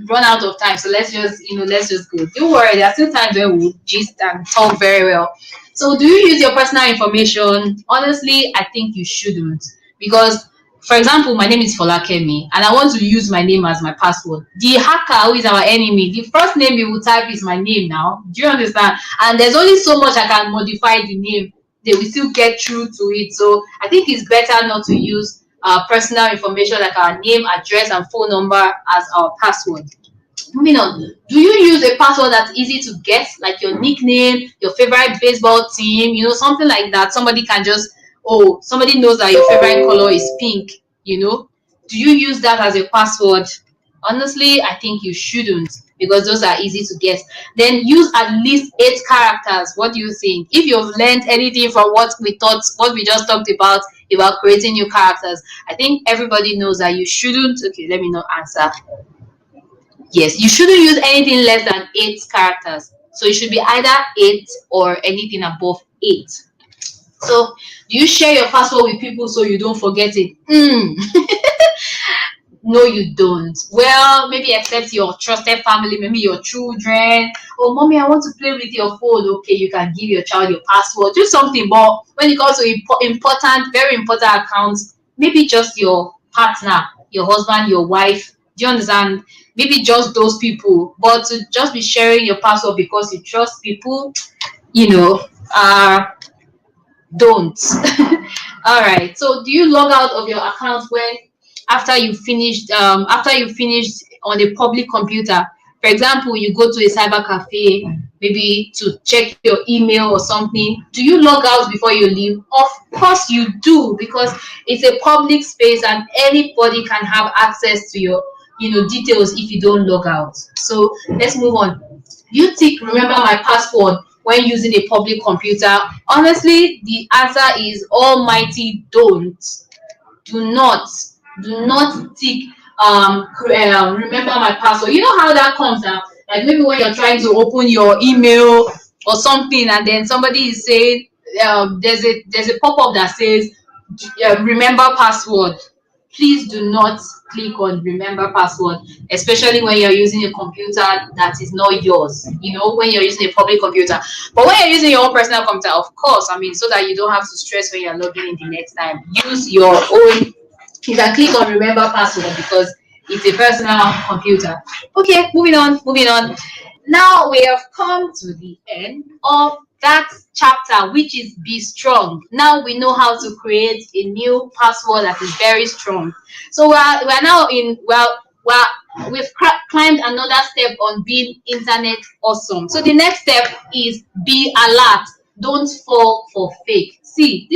run out of time. So let's just go. Don't worry, there are still times where we'll gist and talk very well. So do you use your personal information? Honestly, I think you shouldn't. Because, for example, my name is Folakemi and I want to use my name as my password. The hacker who is our enemy, the first name he will type is my name now. Do you understand? And there's only so much I can modify the name. They will still get through to it. So I think it's better not to use personal information like our name, address, and phone number as our password. Moving on, do you use a password that's easy to guess, like your nickname, your favorite baseball team, something like that? Somebody can just, oh, somebody knows that your favorite color is pink, Do you use that as a password? Honestly, I think you shouldn't, because those are easy to guess. Then use at least 8 characters. What do you think? If you've learned anything from what we just talked about creating new characters, I think everybody knows that you shouldn't. Okay, let me not answer. Yes, you shouldn't use anything less than 8 characters. So it should be either 8 or anything above 8. So, do you share your password with people so you don't forget it? No, you don't. Well, maybe except your trusted family, maybe your children. Oh, mommy, I want to play with your phone. Okay, you can give your child your password. Do something. But when it comes to important, very important accounts, maybe just your partner, your husband, your wife. Do you understand? Maybe just those people. But to just be sharing your password because you trust people, don't. All right. So, do you log out of your account when after you finished on a public computer? For example, you go to a cyber cafe, maybe to check your email or something. Do you log out before you leave? Of course you do, because it's a public space and anybody can have access to your details if you don't log out. So let's move on. You tick remember my password when using a public computer? Honestly, the answer is almighty don't. Do not tick remember my password. You know how that comes out? Like maybe when you're trying to open your email or something, and then somebody is saying there's a pop-up that says remember password. Please do not click on remember password, especially when you're using a computer that is not yours, when you're using a public computer. But when you're using your own personal computer, of course, so that you don't have to stress when you're logging in the next time, use your own. You can click on remember password because it's a personal computer. Okay, moving on. Now we have come to the end of that chapter, which is be strong. Now we know how to create a new password that is very strong. So we're now we've climbed another step on being internet awesome. So the next step is be alert. Don't fall for fake. See,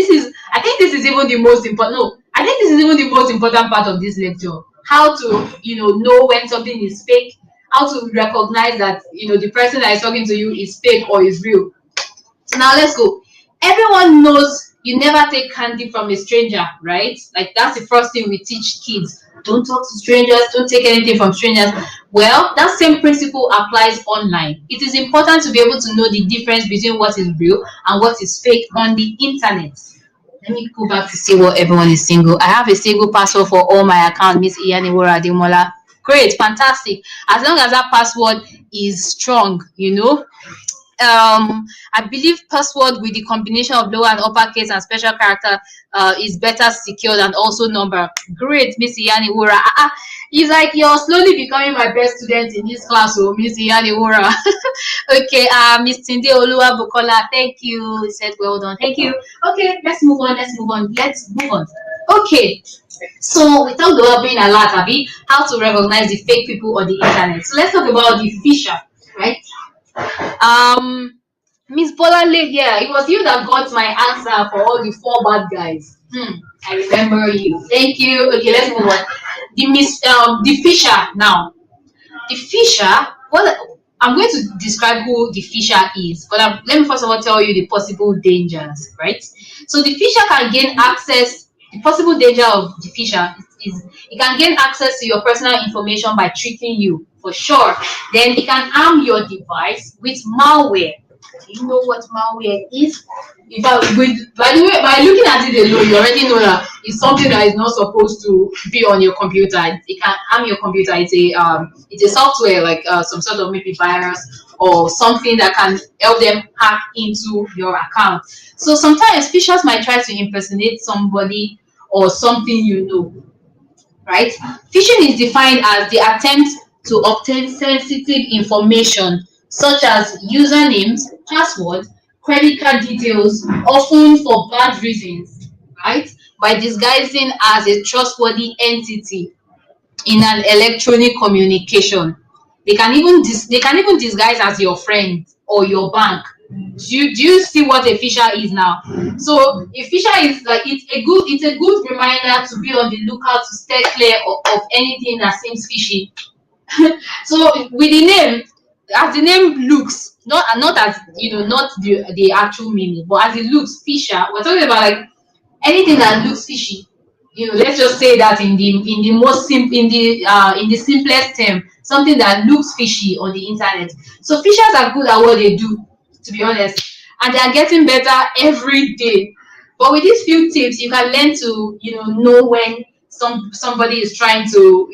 I think this is even the most important. No, I think this is even the most important part of this lecture. How to, know when something is fake, how to recognize that, the person that is talking to you is fake or is real. So now let's go. Everyone knows you never take candy from a stranger, right? Like that's the first thing we teach kids. Don't talk to strangers, don't take anything from strangers. Well, that same principle applies online. It is important to be able to know the difference between what is real and what is fake on the internet. Let me go back to see what everyone is single. I have a single password for all my accounts, Miss Iyaniwora Ademola. Great, fantastic. As long as that password is strong, I believe password with the combination of lower and uppercase and special character is better secured and also number. Great, Miss Iyaniwora. It's like you're slowly becoming my best student in this class, oh, Miss Iyaniwora. Okay, Miss Tinde Olua Bukola, thank you. He said, well done. Thank you. Okay, let's move on. Okay. So we talked about being alert, Abby, how to recognize the fake people on the internet. So let's talk about the fisher, right? Miss Bolale, yeah, it was you that got my answer for all the 4 bad guys. I remember you. Thank you. Okay, let's move on. The fisher now. The fisher, I'm going to describe who the fisher is, but let me first of all tell you the possible dangers, right? So the fisher can gain access. The possible danger of the fisher is it can gain access to your personal information by tricking you, for sure. Then it can harm your device with malware. Do you know what malware is? In fact, by the way, by looking at it alone, you already know that it's something that is not supposed to be on your computer. It can harm your computer. It's a software like some sort of maybe virus or something that can help them hack into your account. So sometimes phishers might try to impersonate somebody or something you know, right? Phishing is defined as the attempt to obtain sensitive information such as usernames, passwords, credit card details, often for bad reasons, right? By disguising as a trustworthy entity in an electronic communication. They can even disguise as your friend or your bank. Do you see what a fisher is now? So a fisher is like it's a good reminder to be on the lookout to stay clear of anything that seems fishy. So with the name, as the name looks, not as not the actual meaning, but as it looks, fisher. We're talking about like anything that looks fishy. Let's just say that in the simplest term, something that looks fishy on the internet. So fishers are good at what they do, to be honest, and they are getting better every day. But with these few tips, you can learn to know when somebody is trying to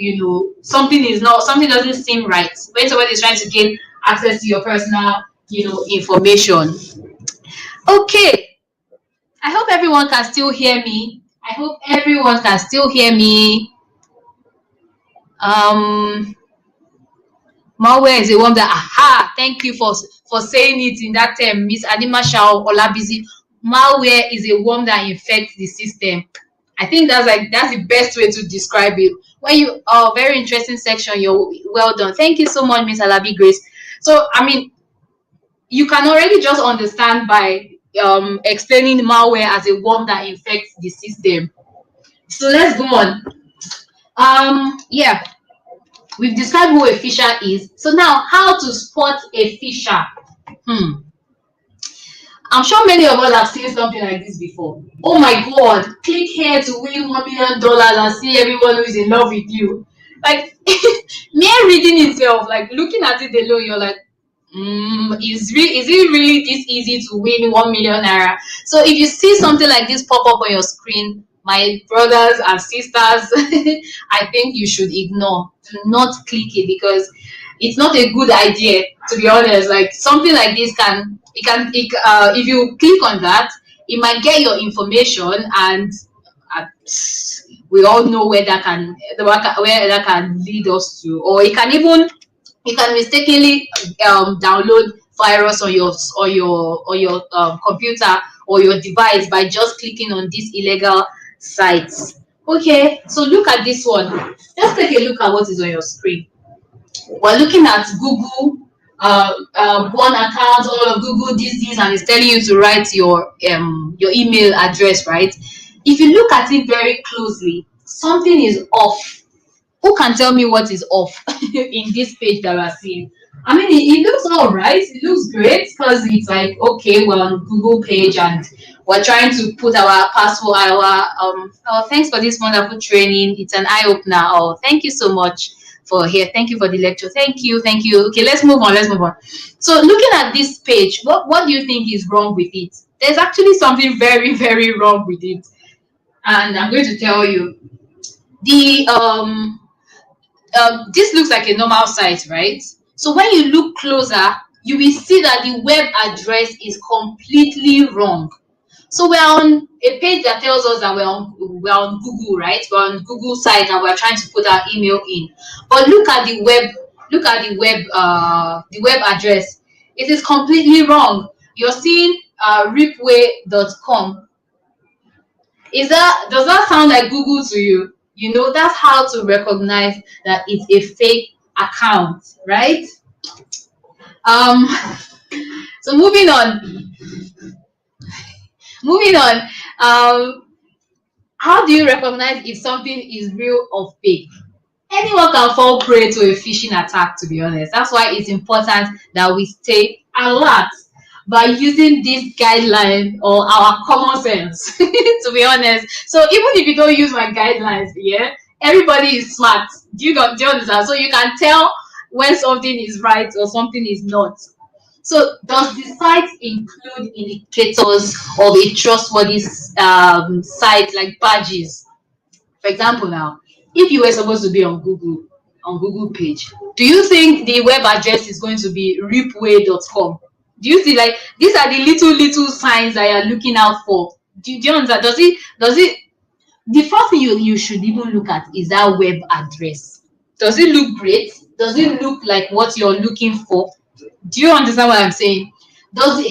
something doesn't seem right, when somebody is trying to gain access to your personal information. Okay, I hope everyone can still hear me. I hope everyone can still hear me. Malware is a worm that, aha, thank you for saying it in that term, Miss Adima Shao Olabizi. Malware is a worm that infects the system. I think that's the best way to describe it. When you very interesting section, you're well done. Thank you so much, Miss Alabi Grace. So I mean, you can already just understand by explaining malware as a worm that infects the system. So let's go on. Yeah, we've described who a fisher is. So now, how to spot a fisher? I'm sure many of us have seen something like this before. Oh my God, click here to win $1 million and see everyone who is in love with you. Like, mere reading itself, like looking at it alone, you're like, is it really this easy to win 1 million naira? So if you see something like this pop up on your screen, my brothers and sisters, I think you should ignore. Do not click it, because it's not a good idea, to be honest. Like something like this if you click on that, it might get your information, and we all know where that can lead us to. Or you can mistakenly download virus on your computer or your device by just clicking on these illegal sites. Okay, so look at this one. Just take a look at what is on your screen. We're looking at Google one account, all of Google this, and it's telling you to write your email address, right? If you look at it very closely, something is off. Who can tell me what is off in this page that we're seeing? I mean, it looks all right. It looks great, because it's like, okay, we're on Google page and we're trying to put our password, thanks for this wonderful training. It's an eye-opener. Oh, thank you so much for here. Thank you for the lecture. Thank you. Okay, let's move on. So looking at this page, what do you think is wrong with it? There's actually something very, very wrong with it. And I'm going to tell you. This looks like a normal site, right? So when you look closer, you will see that the web address is completely wrong. So we're on a page that tells us that we're on Google, right? We're on Google site and we're trying to put our email in. But look at the web address. It is completely wrong. You're seeing ripway.com. Does that sound like Google to you? That's how to recognize that it's a fake account, right? So moving on. How do you recognize if something is real or fake? Anyone can fall prey to a phishing attack, to be honest. That's why it's important that we stay alert by using this guideline or our common sense, to be honest. So even if you don't use my guidelines, yeah, everybody is smart. Do you understand? So you can tell when something is right or something is not. So does the site include indicators of a trustworthy site like badges? For example, now, if you were supposed to be on Google page, do you think the web address is going to be ripway.com? Do you see, like, these are the little signs that you're looking out for? Do you understand? Does it the first thing you should even look at is that web address. Does it look great? Does it look like what you're looking for? Do you understand what I'm saying? Does the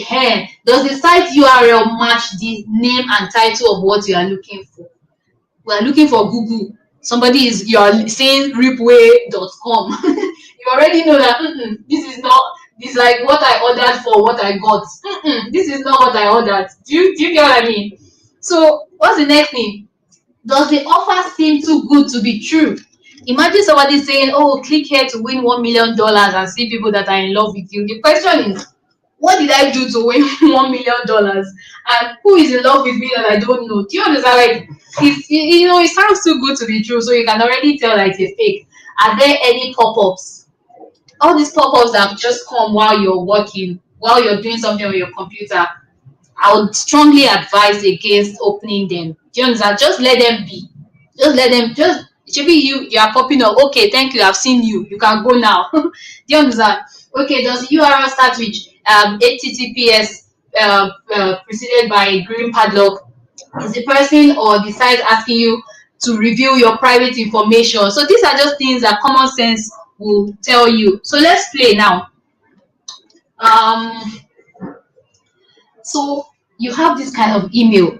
site URL match the name and title of what you are looking for? We are looking for Google. You are saying ripway.com. You already know that this is not this like what I ordered for what I got. This is not what I ordered. Do you get what I mean? So what's the next thing? Does the offer seem too good to be true? Imagine somebody saying, "Oh, click here to win $1 million and see people that are in love with you." The question is, what did I do to win $1 million? And who is in love with me that I don't know? Do you understand? Like, it sounds too good to be true, so you can already tell that it's a fake. Are there any pop-ups? All these pop-ups that just come while you're working, while you're doing something on your computer, I would strongly advise against opening them. Do you understand? Just let them be. Just let them. Just it should be you are popping up. Okay, thank you. I've seen you. You can go now. Do you understand? Okay, does the URL start with HTTPS preceded by a green padlock? Is the person or the site asking you to reveal your private information? So these are just things that common sense will tell you. So let's play now. So you have this kind of email.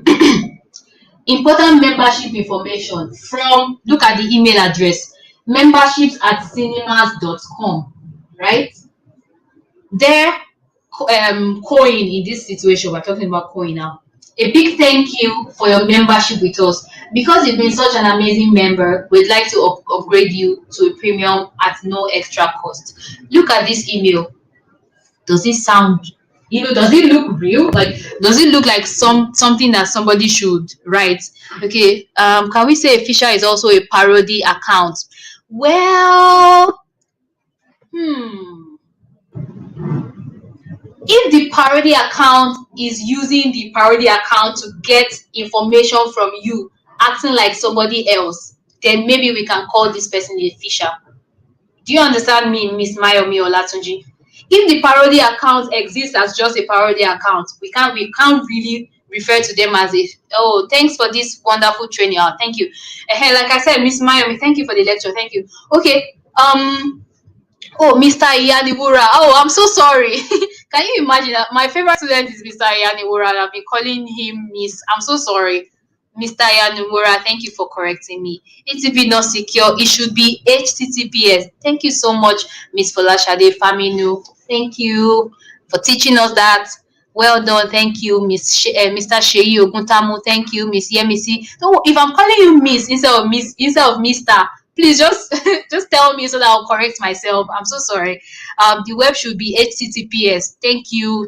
Important membership information from, look at the email address, memberships@cinemas.com, right? There, coin in this situation, we're talking about coin now. A big thank you for your membership with us. Because you've been such an amazing member, we'd like to upgrade you to a premium at no extra cost. Look at this email. Does it sound, does it look real? Like, does it look like something that somebody should write? Okay, can we say Fisher is also a parody account? Well, if the parody account is using the parody account to get information from you, acting like somebody else, then maybe we can call this person a Fisher. Do you understand me, Miss Mayomi Olatunji? If the parody account exists as just a parody account, we can't really refer to them as a, "Oh, thanks for this wonderful training." Oh, thank you. Like I said, Miss Mayomi, thank you for the lecture. Thank you. Okay. Oh, Mr. Iyaniwura. Oh, I'm so sorry. Can you imagine that my favorite student is Mr. Iyaniwura and I've been calling him Miss? I'm so sorry. Mr. Iyaniwura, thank you for correcting me. HTTP not secure. It should be HTTPS. Thank you so much, Miss Folashade Faminu. Thank you for teaching us that. Well done. Thank you, Mr. Sheyi Oguntamu. Thank you, Miss Yemisi. So if I'm calling you Miss instead of Mr., please just just tell me so that I'll correct myself. I'm so sorry. The web should be HTTPS. Thank you.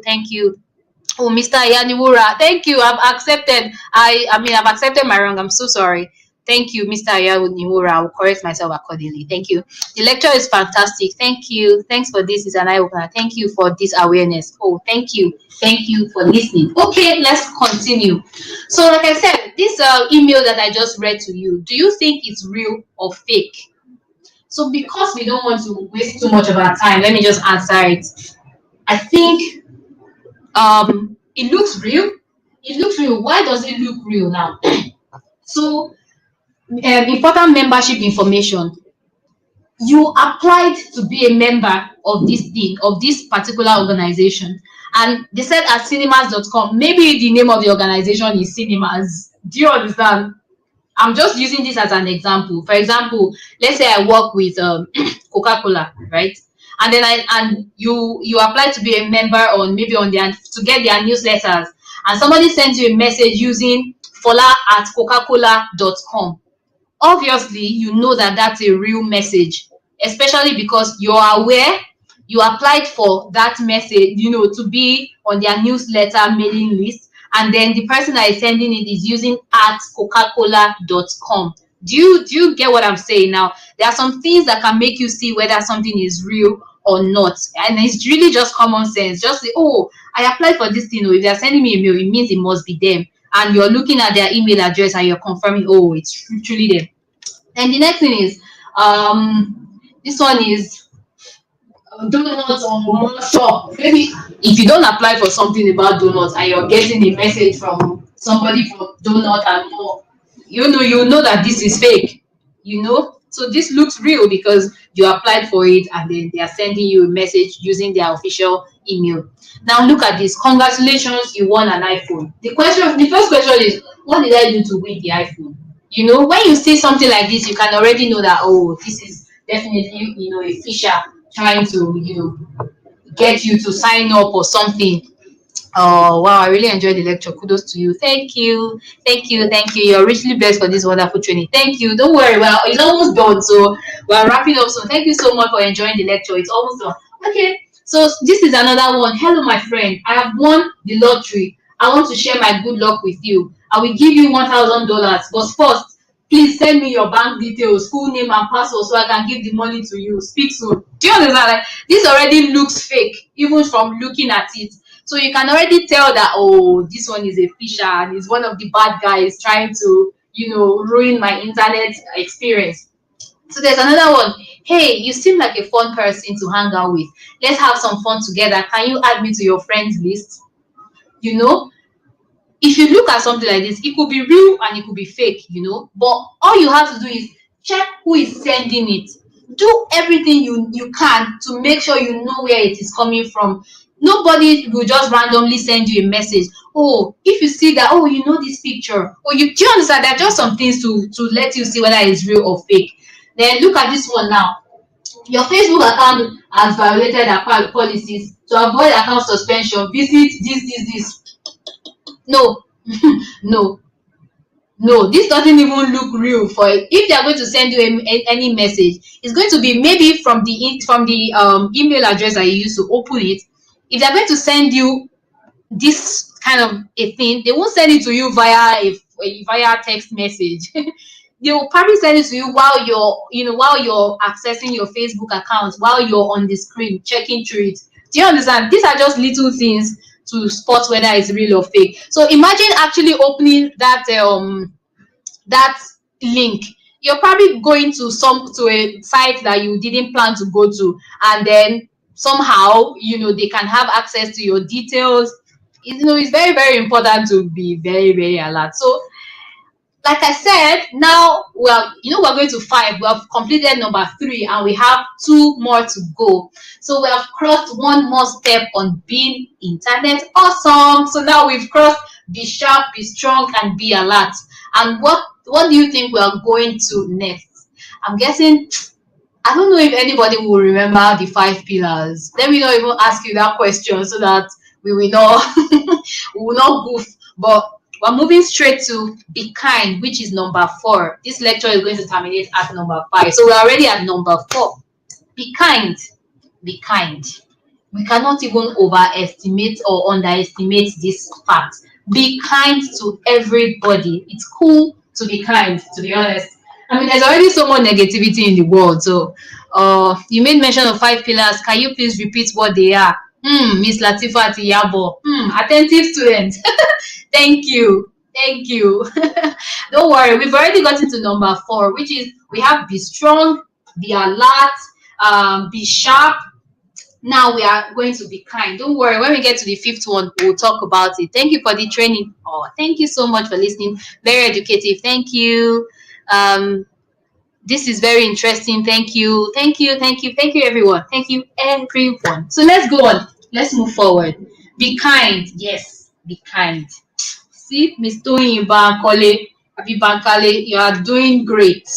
Oh, Mr. Yaniwura, thank you. I've accepted. I've accepted my wrong. I'm so sorry. Thank you, Mr. Yaniwura. I will correct myself accordingly. Thank you. The lecture is fantastic. Thank you. Thanks for this. It's an eye opener. Thank you for this awareness. Oh, thank you. Thank you for listening. Okay, let's continue. So, like I said, this email that I just read to you, do you think it's real or fake? So, because we don't want to waste too much of our time, let me just answer it. I think it looks real. It looks real. Why does it look real now? So, important membership information. You applied to be a member of this thing, of this particular organization, and they said at cinemas.com. Maybe the name of the organization is Cinemas. Do you understand? I'm just using this as an example. For example, let's say I work with Coca-Cola, right? And then you apply to be a member on their, to get their newsletters, and somebody sends you a message using fola@coca-cola.com. Obviously, you know that that's a real message, especially because you're aware you applied for that message, to be on their newsletter mailing list, and then the person that is sending it is using @coca-cola.com. Do you get what I'm saying now? There are some things that can make you see whether something is real or not. And it's really just common sense. Just say, oh, I applied for this thing. Or if they're sending me a mail, it means it must be them. And you're looking at their email address and you're confirming, oh, it's truly them. And the next thing is, this one is donuts on one shop. Maybe if you don't apply for something about donuts and you're getting a message from somebody from donut and more, you know that this is fake. So this looks real because you applied for it and then they are sending you a message using their official email. Now look at this. Congratulations, you won an iPhone. The first question is, what did I do to win the iPhone? When you see something like this, you can already know that, oh, this is definitely, a fisher trying to, get you to sign up or something. Oh, wow, I really enjoyed the lecture. Kudos to you. Thank you. Thank you. Thank you. You're richly blessed for this wonderful training. Thank you. Don't worry. Well, it's almost done. So we're wrapping up soon. Thank you so much for enjoying the lecture. It's almost done. Okay. So this is another one. Hello, my friend. I have won the lottery. I want to share my good luck with you. I will give you $1,000. But first, please send me your bank details, full name and password so I can give the money to you. Speak soon. Do you understand? Like, this already looks fake, even from looking at it. So you can already tell that, oh, this one is a fisher and is one of the bad guys trying to, ruin my internet experience. So there's another one. Hey, you seem like a fun person to hang out with. Let's have some fun together. Can you add me to your friends list? If you look at something like this, it could be real and it could be fake, but all you have to do is check who is sending it. Do everything you can to make sure you know where it is coming from. Nobody will just randomly send you a message. Oh, if you see that, oh, this picture, or do you understand? There are just some things to let you see whether it's real or fake. Then look at this one now. Your Facebook account has violated our policies. To avoid account suspension, visit this. No, no, this doesn't even look real. For if they are going to send you any message, it's going to be maybe from the email address that you use to open it. If they're going to send you this kind of a thing, they won't send it to you via text message. They will probably send it to you while you're accessing your Facebook account, while you're on the screen checking through it. Do you understand? These are just little things to spot whether it's real or fake. So imagine actually opening that link. You're probably going to a site that you didn't plan to go to, and then somehow they can have access to your details. It's very, very important to be very, very alert. So like I said, now we're going to 5. We have completed number 3 and we have 2 more to go. So we have crossed one more step on being internet awesome. So now we've crossed be sharp, be strong, and be alert. And what do you think we are going to next? I'm guessing, I don't know if anybody will remember the 5 pillars. Let me not even ask you that question so that we will not we will not goof. But we're moving straight to be kind, which is number 4. This lecture is going to terminate at number 5. So we're already at number 4. Be kind. Be kind. We cannot even overestimate or underestimate this fact. Be kind to everybody. It's cool to be kind, to be honest. There's already so much negativity in the world. So you made mention of 5 pillars. Can you please repeat what they are? Miss Latifa Tiyabo. Attentive student. Thank you. Don't worry, we've already gotten to number 4, which is we have be strong, be alert, be sharp. Now we are going to be kind. Don't worry, when we get to the 5th one, we'll talk about it. Thank you for the training. Oh, thank you so much for listening. Very educative. Thank you. This is very interesting. Thank you, everyone. Thank you, everyone. So let's go on. Let's move forward. Be kind. Yes, be kind. See, Miss Toyin Bankole, Abibankale, you are doing great.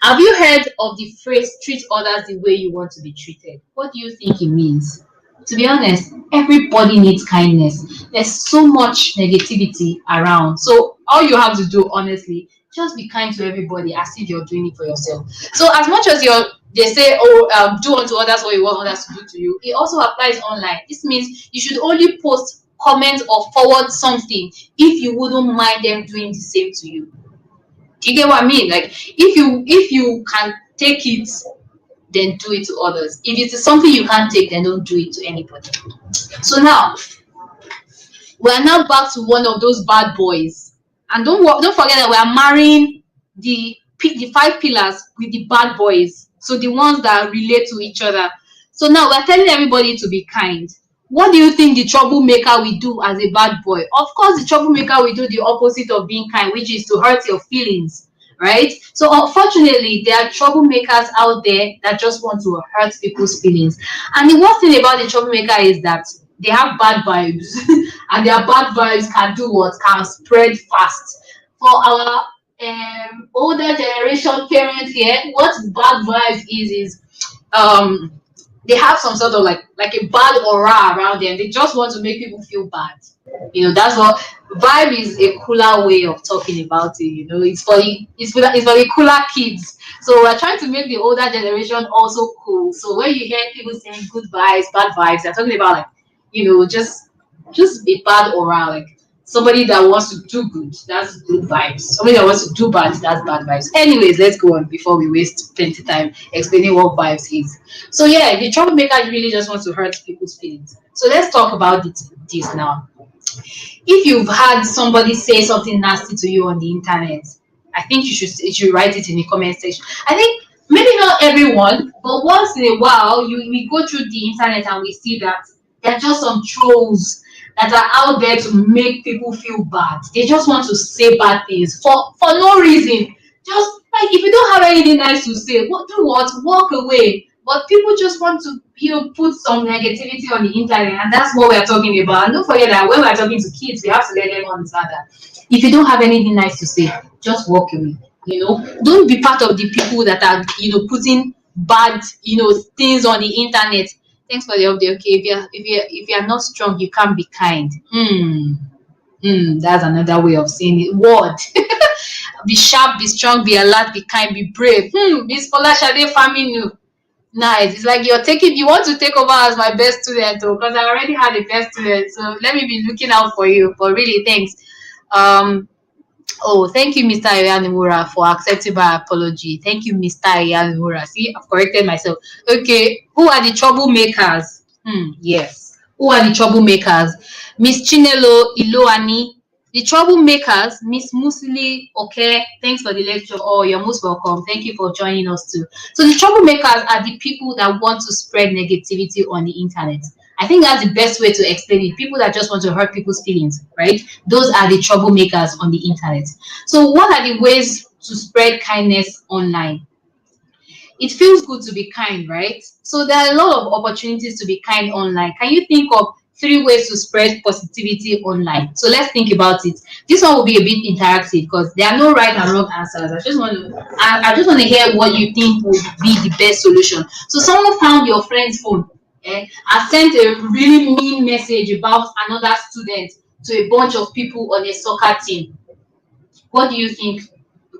Have you heard of the phrase treat others the way you want to be treated? What do you think it means? To be honest, everybody needs kindness. There's so much negativity around. So all you have to do, honestly, just be kind to everybody as if you're doing it for yourself. So as much as they say, do unto others what you want others to do to you, it also applies online. This means you should only post, comment, or forward something if you wouldn't mind them doing the same to you. Do you get what I mean? Like if you can take it then do it to others. If it is something you can't take, then don't do it to anybody. So now we are now back to one of those bad boys. And don't forget that we are marrying the 5 pillars with the bad boys. So the ones that relate to each other. So now we're telling everybody to be kind. What do you think the troublemaker will do as a bad boy? Of course, the troublemaker will do the opposite of being kind, which is to hurt your feelings, right? So unfortunately, there are troublemakers out there that just want to hurt people's feelings. And the worst thing about the troublemaker is that they have bad vibes, and their bad vibes can do what? Can spread fast. For our older generation parents here, what bad vibes is they have some sort of like a bad aura around them. They just want to make people feel bad. That's what vibe is, a cooler way of talking about it. It's for the cooler kids. So we're trying to make the older generation also cool. So when you hear people saying good vibes, bad vibes, they're talking about just a bad aura, like somebody that wants to do good, that's good vibes. Somebody that wants to do bad, that's bad vibes. Anyways, let's go on before we waste plenty time explaining what vibes is. So yeah, the troublemaker really just wants to hurt people's feelings. So let's talk about this now. If you've had somebody say something nasty to you on the internet, I think you should write it in the comment section. I think maybe not everyone, but once in a while, we go through the internet and we see that there are just some trolls that are out there to make people feel bad. They just want to say bad things for no reason. Just like, if you don't have anything nice to say, do what? Walk away. But people just want to, put some negativity on the internet, and that's what we're talking about. And don't forget that when we're talking to kids, we have to let them understand that if you don't have anything nice to say, just walk away. Don't be part of the people that are, putting bad, things on the internet. Thanks for the update. Okay, if you're not strong, you can't be kind. That's another way of saying it. Word. Be sharp, be strong, be alert, be kind, be brave. Miss Folashade Faminu. Nice. It's like you want to take over as my best student, because I already had a best student. So let me be looking out for you. But really, thanks. Oh, thank you, Mr. Iyanimura, for accepting my apology. Thank you, Mr. Iyanimura. See, I've corrected myself. Okay, who are the troublemakers? Yes. Who are the troublemakers? Miss Chinelo Iloani. The troublemakers, Miss Musili, okay, thanks for the lecture. Oh, you're most welcome. Thank you for joining us too. So the troublemakers are the people that want to spread negativity on the internet. I think that's the best way to explain it. People that just want to hurt people's feelings, right? Those are the troublemakers on the internet. So what are the ways to spread kindness online? It feels good to be kind, right? So there are a lot of opportunities to be kind online. Can you think of 3 ways to spread positivity online? So let's think about it. This one will be a bit interactive because there are no right and wrong answers. I just want to hear what you think would be the best solution. So someone found your friend's phone and sent a really mean message about another student to a bunch of people on a soccer team. What do you think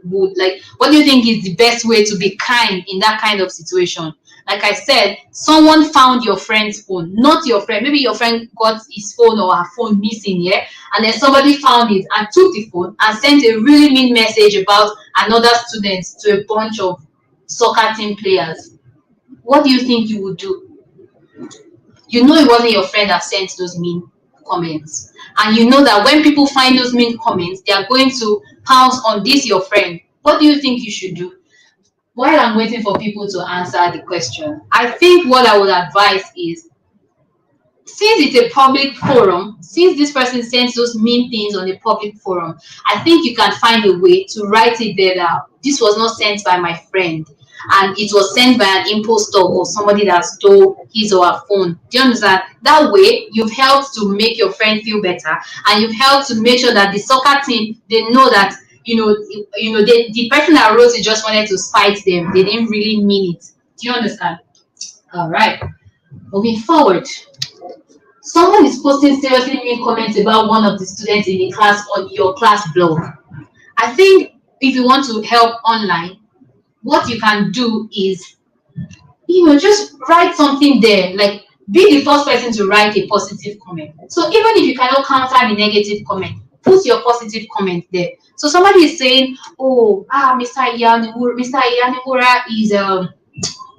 what do you think is the best way to be kind in that kind of situation? Like I said, someone found your friend's phone, not your friend. Maybe your friend got his phone or her phone missing, yeah? And then somebody found it and took the phone and sent a really mean message about another student to a bunch of soccer team players. What do you think you would do? You know it wasn't your friend that sent those mean comments. And you know that when people find those mean comments, they are going to pounce on this your friend. What do you think you should do? While I'm waiting for people to answer the question, I think what I would advise is, since it's a public forum, since this person sends those mean things on a public forum, I think you can find a way to write it there that this was not sent by my friend, and it was sent by an impostor or somebody that stole his or her phone. Do you understand? That way, you've helped to make your friend feel better, and you've helped to make sure that the soccer team, they know that the person that wrote it just wanted to spite them. They didn't really mean it. Do you understand? All right. Moving forward. Someone is posting seriously mean comments about one of the students in the class on your class blog. I think if you want to help online, what you can do is, just write something there. Like, be the first person to write a positive comment. So even if you cannot counter the negative comment, put your positive comment there. So somebody is saying, "Oh, Mr. Iyanimura is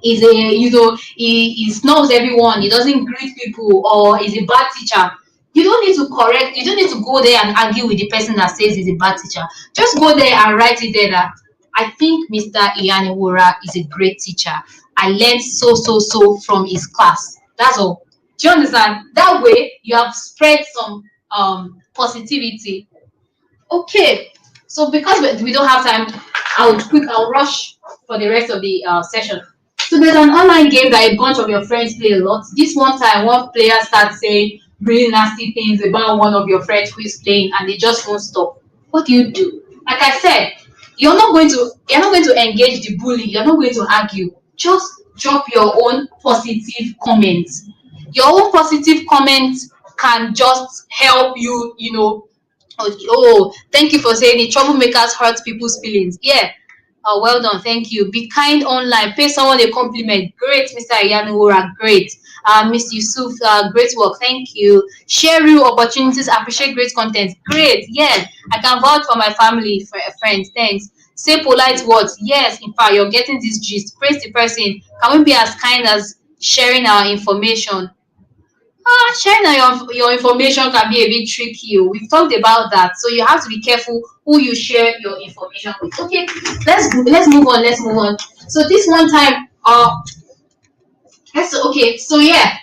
is a he snubs everyone, he doesn't greet people, or is a bad teacher, you don't need to correct, you don't need to go there and argue with the person that says he's a bad teacher. Just go there and write it there that I think Mr. Iyaniwura is a great teacher. I learned so from his class. That's all. Do you understand? That way you have spread some positivity. Okay, so because we don't have time, I'll rush for the rest of the session. So there's an online game that a bunch of your friends play a lot. This one time, one player starts saying really nasty things about one of your friends who is playing, and they just won't stop. What do you do? Like I said, you're not going to engage the bully. You're not going to argue. Just drop your own positive comments. Your own positive comments can just help you, oh, thank you for saying it. Troublemakers hurt people's feelings. Yeah. Oh, well done. Thank you. Be kind online. Pay someone a compliment. Great, Mr. Yanuura. Great. Mr. Yusuf, great work. Thank you. Share real opportunities. Appreciate great content. Great. Yes. I can vouch for my family, friends. Thanks. Say polite words. Yes. In fact, you're getting this gist. Praise the person. Can we be as kind as sharing our information? Sharing your information can be a bit tricky. Oh. We've talked about that, so you have to be careful who you share your information with. Okay, let's move on. Let's move on. So this one time, okay. So yeah,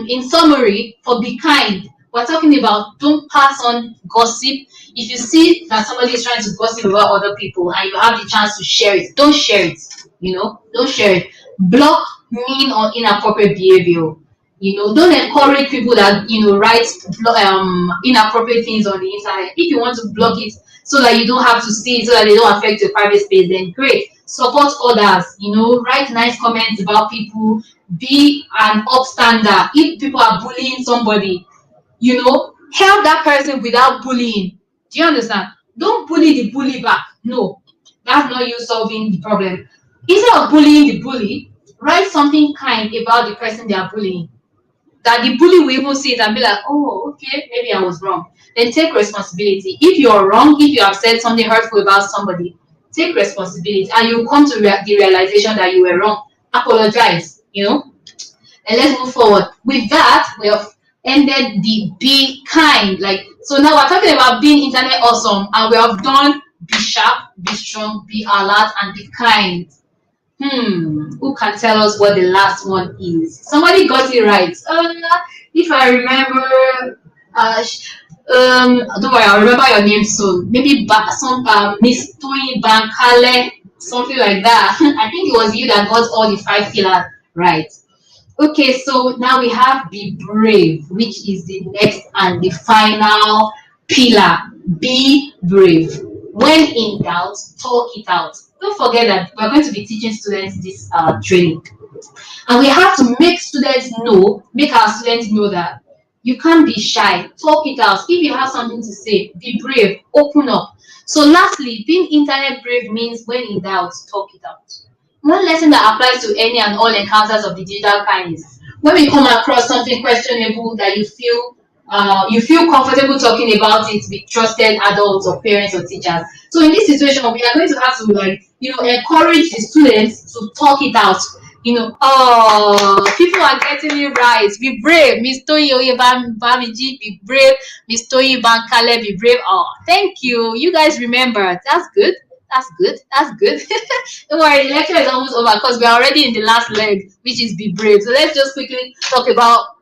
in summary, for be kind, we're talking about don't pass on gossip. If you see that somebody is trying to gossip about other people and you have the chance to share it, don't share it. Don't share it. Block mean or inappropriate behavior. Don't encourage people that write inappropriate things on the internet. If you want to block it so that you don't have to see it, so that they don't affect your private space, then great. Support others. Write nice comments about people. Be an upstander. If people are bullying somebody, help that person without bullying. Do you understand? Don't bully the bully back. No, that's not you solving the problem. Instead of bullying the bully, write something kind about the person they are bullying, that the bully will even see it and be like, oh, okay, maybe I was wrong. Then take responsibility. If you're wrong, if you have said something hurtful about somebody, take responsibility, and you come to the realization that you were wrong. Apologize, and let's move forward. With that, we have ended the be kind. So now we're talking about being internet awesome, and we have done be sharp, be strong, be alert, and be kind. Who can tell us what the last one is? Somebody got it right. If I remember, don't worry, I'll remember your name soon. Maybe Miss Toyin Bankale, something like that. I think it was you that got all the 5 pillars right. Okay, so now we have be brave, which is the next and the final pillar. Be brave. When in doubt, talk it out. Don't forget that we're going to be teaching students this training, and we have to make our students know that you can't be shy. Talk it out. If you have something to say, be brave. Open up. So lastly, being internet brave means when in doubt, talk it out. One lesson that applies to any and all encounters of the digital kind is when we come across something questionable that you feel comfortable talking about it with trusted adults or parents or teachers. So in this situation, we are going to have to encourage the students to talk it out. People are getting it right. Be brave, Miss Toyi Bamiji. Be brave, Miss Toyi Bankale. Be brave. Oh, thank you. You guys remember. That's good. That's good. Don't worry, the lecture is almost over because we are already in the last leg, which is be brave. So let's just quickly talk about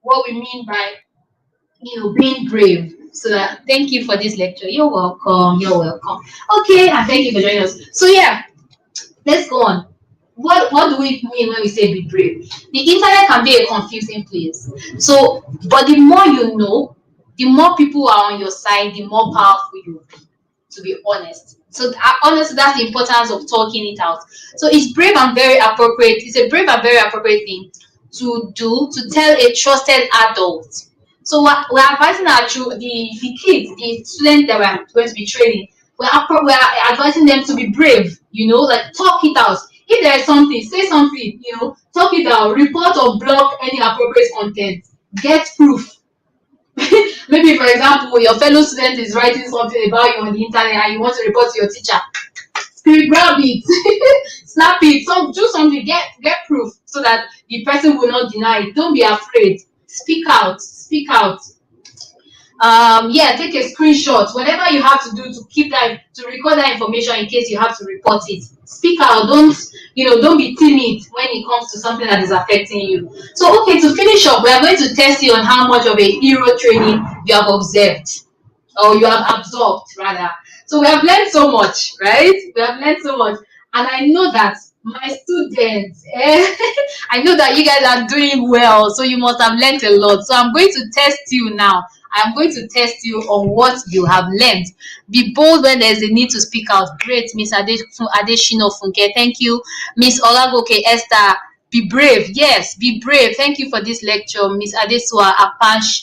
what we mean by being brave. So thank you for this lecture. You're welcome. Okay, and thank you for joining us. So yeah, let's go on. What do we mean when we say be brave? The internet can be a confusing place. So, but the more you know, the more people are on your side, the more powerful you'll be, to be honest. So honestly, that's the importance of talking it out. So it's brave and very appropriate. It's a brave and very appropriate thing to do, to tell a trusted adult. So we're advising the kids, the students that we're going to be training, we're advising them to be brave, talk it out. If there is something, say something, talk it out, report or block any appropriate content, get proof. Maybe, for example, your fellow student is writing something about you on the internet and you want to report to your teacher. Spirit, grab it. snap it, do something, get proof so that the person will not deny it. Don't be afraid. Speak out, speak out. Yeah, take a screenshot, whatever you have to do to keep that, to record that information in case you have to report it. Speak out. Don't be timid when it comes to something that is affecting you. So, okay, to finish up, we are going to test you on how much of a hero training you have observed, or you have absorbed rather. So we have learned so much, right? We have learned so much, and I know that my students, I know that you guys are doing well, so you must have learned a lot. So I'm going to test you now. I'm going to test you on what you have learned. Be bold when there's a need to speak out. Great, Miss Adeshino Funke. Thank you, Miss Olagoke Esther. Be brave. Yes, be brave. Thank you for this lecture, Miss Adesua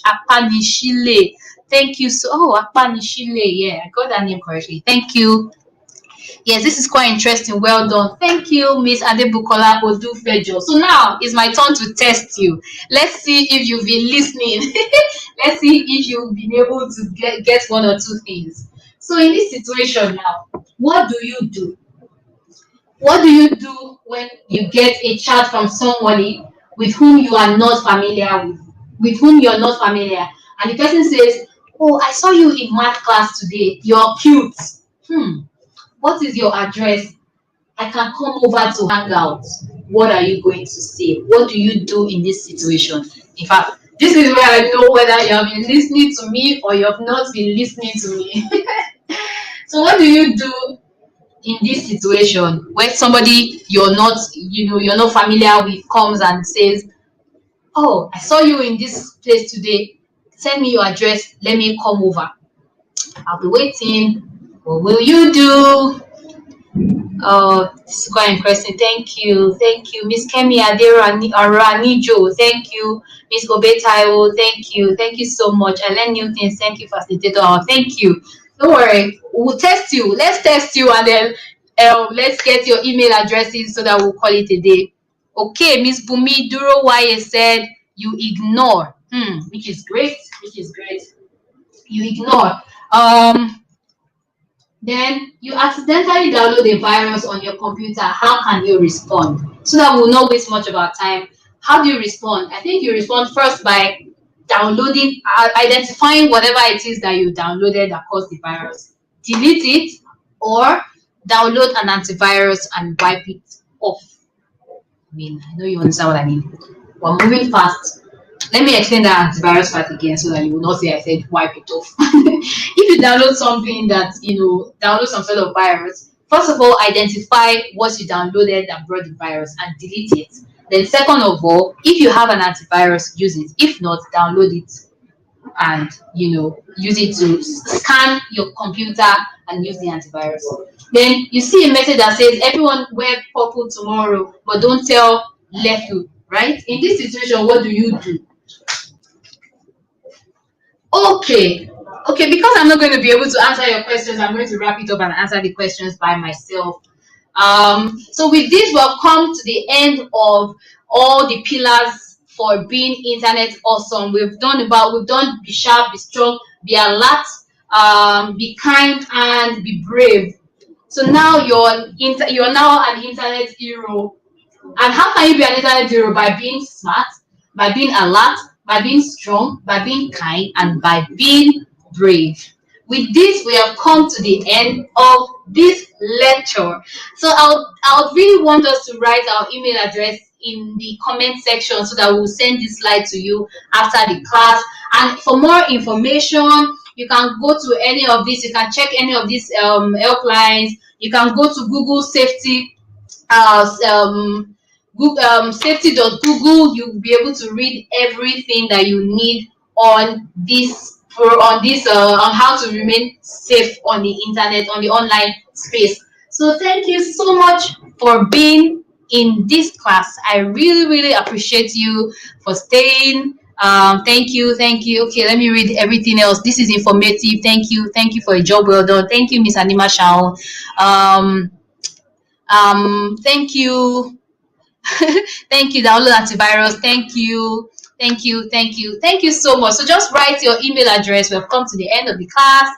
Apanishile. Thank you. Apanishile. Yeah, I got that name correctly. Thank you. Yes, this is quite interesting. Well done. Thank you, Miss Adebukola Odufejo. So now it's my turn to test you. Let's see if you've been listening. Let's see if you've been able to get one or two things. So in this situation now, what do you do? What do you do when you get a chat from somebody with whom you are not familiar with whom you're not familiar, and the person says, "Oh, I saw you in math class today. You're cute. What is your address? I can come over to hang out." What are you going to say? What do you do in this situation? In fact, this is where I know whether you have been listening to me or you have not been listening to me. So what do you do in this situation where somebody you're not familiar with comes and says, "Oh, I saw you in this place today. Send me your address. Let me come over. I'll be waiting." What will you do? Oh, this is quite interesting. Thank you. Thank you. Miss Kemi Aranijo. Thank you. Miss Obetayo. Thank you. Thank you so much. I learned new things. Thank you, facilitator. Thank you. Don't worry. We'll test you. Let's test you, and then let's get your email addresses so that we'll call it a day. Okay, Miss Bumi Duro Waye said you ignore. Which is great. Which is great. You ignore. Then you accidentally download a virus on your computer. How can you respond? So that we'll not waste much of our time. How do you respond? I think you respond first by downloading, identifying whatever it is that you downloaded that caused the virus. Delete it, or download an antivirus and wipe it off. I mean, I know you understand what I mean. We're moving fast. Let me explain that antivirus part again so that you will not say I said wipe it off. If you download something that, download some sort of virus, first of all, identify what you downloaded that brought the virus and delete it. Then second of all, if you have an antivirus, use it. If not, download it and, use it to scan your computer and use the antivirus. Then you see a message that says, "Everyone wear purple tomorrow, but don't tell Lethu," right? In this situation, what do you do? Okay, because I'm not going to be able to answer your questions, I'm going to wrap it up and answer the questions by myself. So with this, we have come to the end of all the pillars for being internet awesome. We've done be sharp, be strong, be alert, be kind, and be brave. So now you're now an internet hero. And how can you be an internet hero? By being smart, by being alert, by being strong, by being kind, and by being brave. With this, we have come to the end of this lecture. So I would really want us to write our email address in the comment section so that we'll send this slide to you after the class. And for more information, you can go to any of this. You can check any of these helplines. You can go to Google Safety. Safety.google. You'll be able to read everything that you need on how to remain safe on the internet, on the online space. So thank you so much for being in this class. I really appreciate you for staying. Thank you. Okay, let me read everything else. This is informative. Thank you for a job well done. Thank you, Miss Anima Shao. Thank you. Thank you, download antivirus. Thank you so much. So just write your email address. We've come to the end of the class.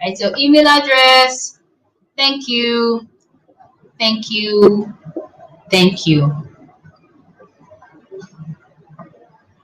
Write your email address. Thank you. Thank you. Thank you.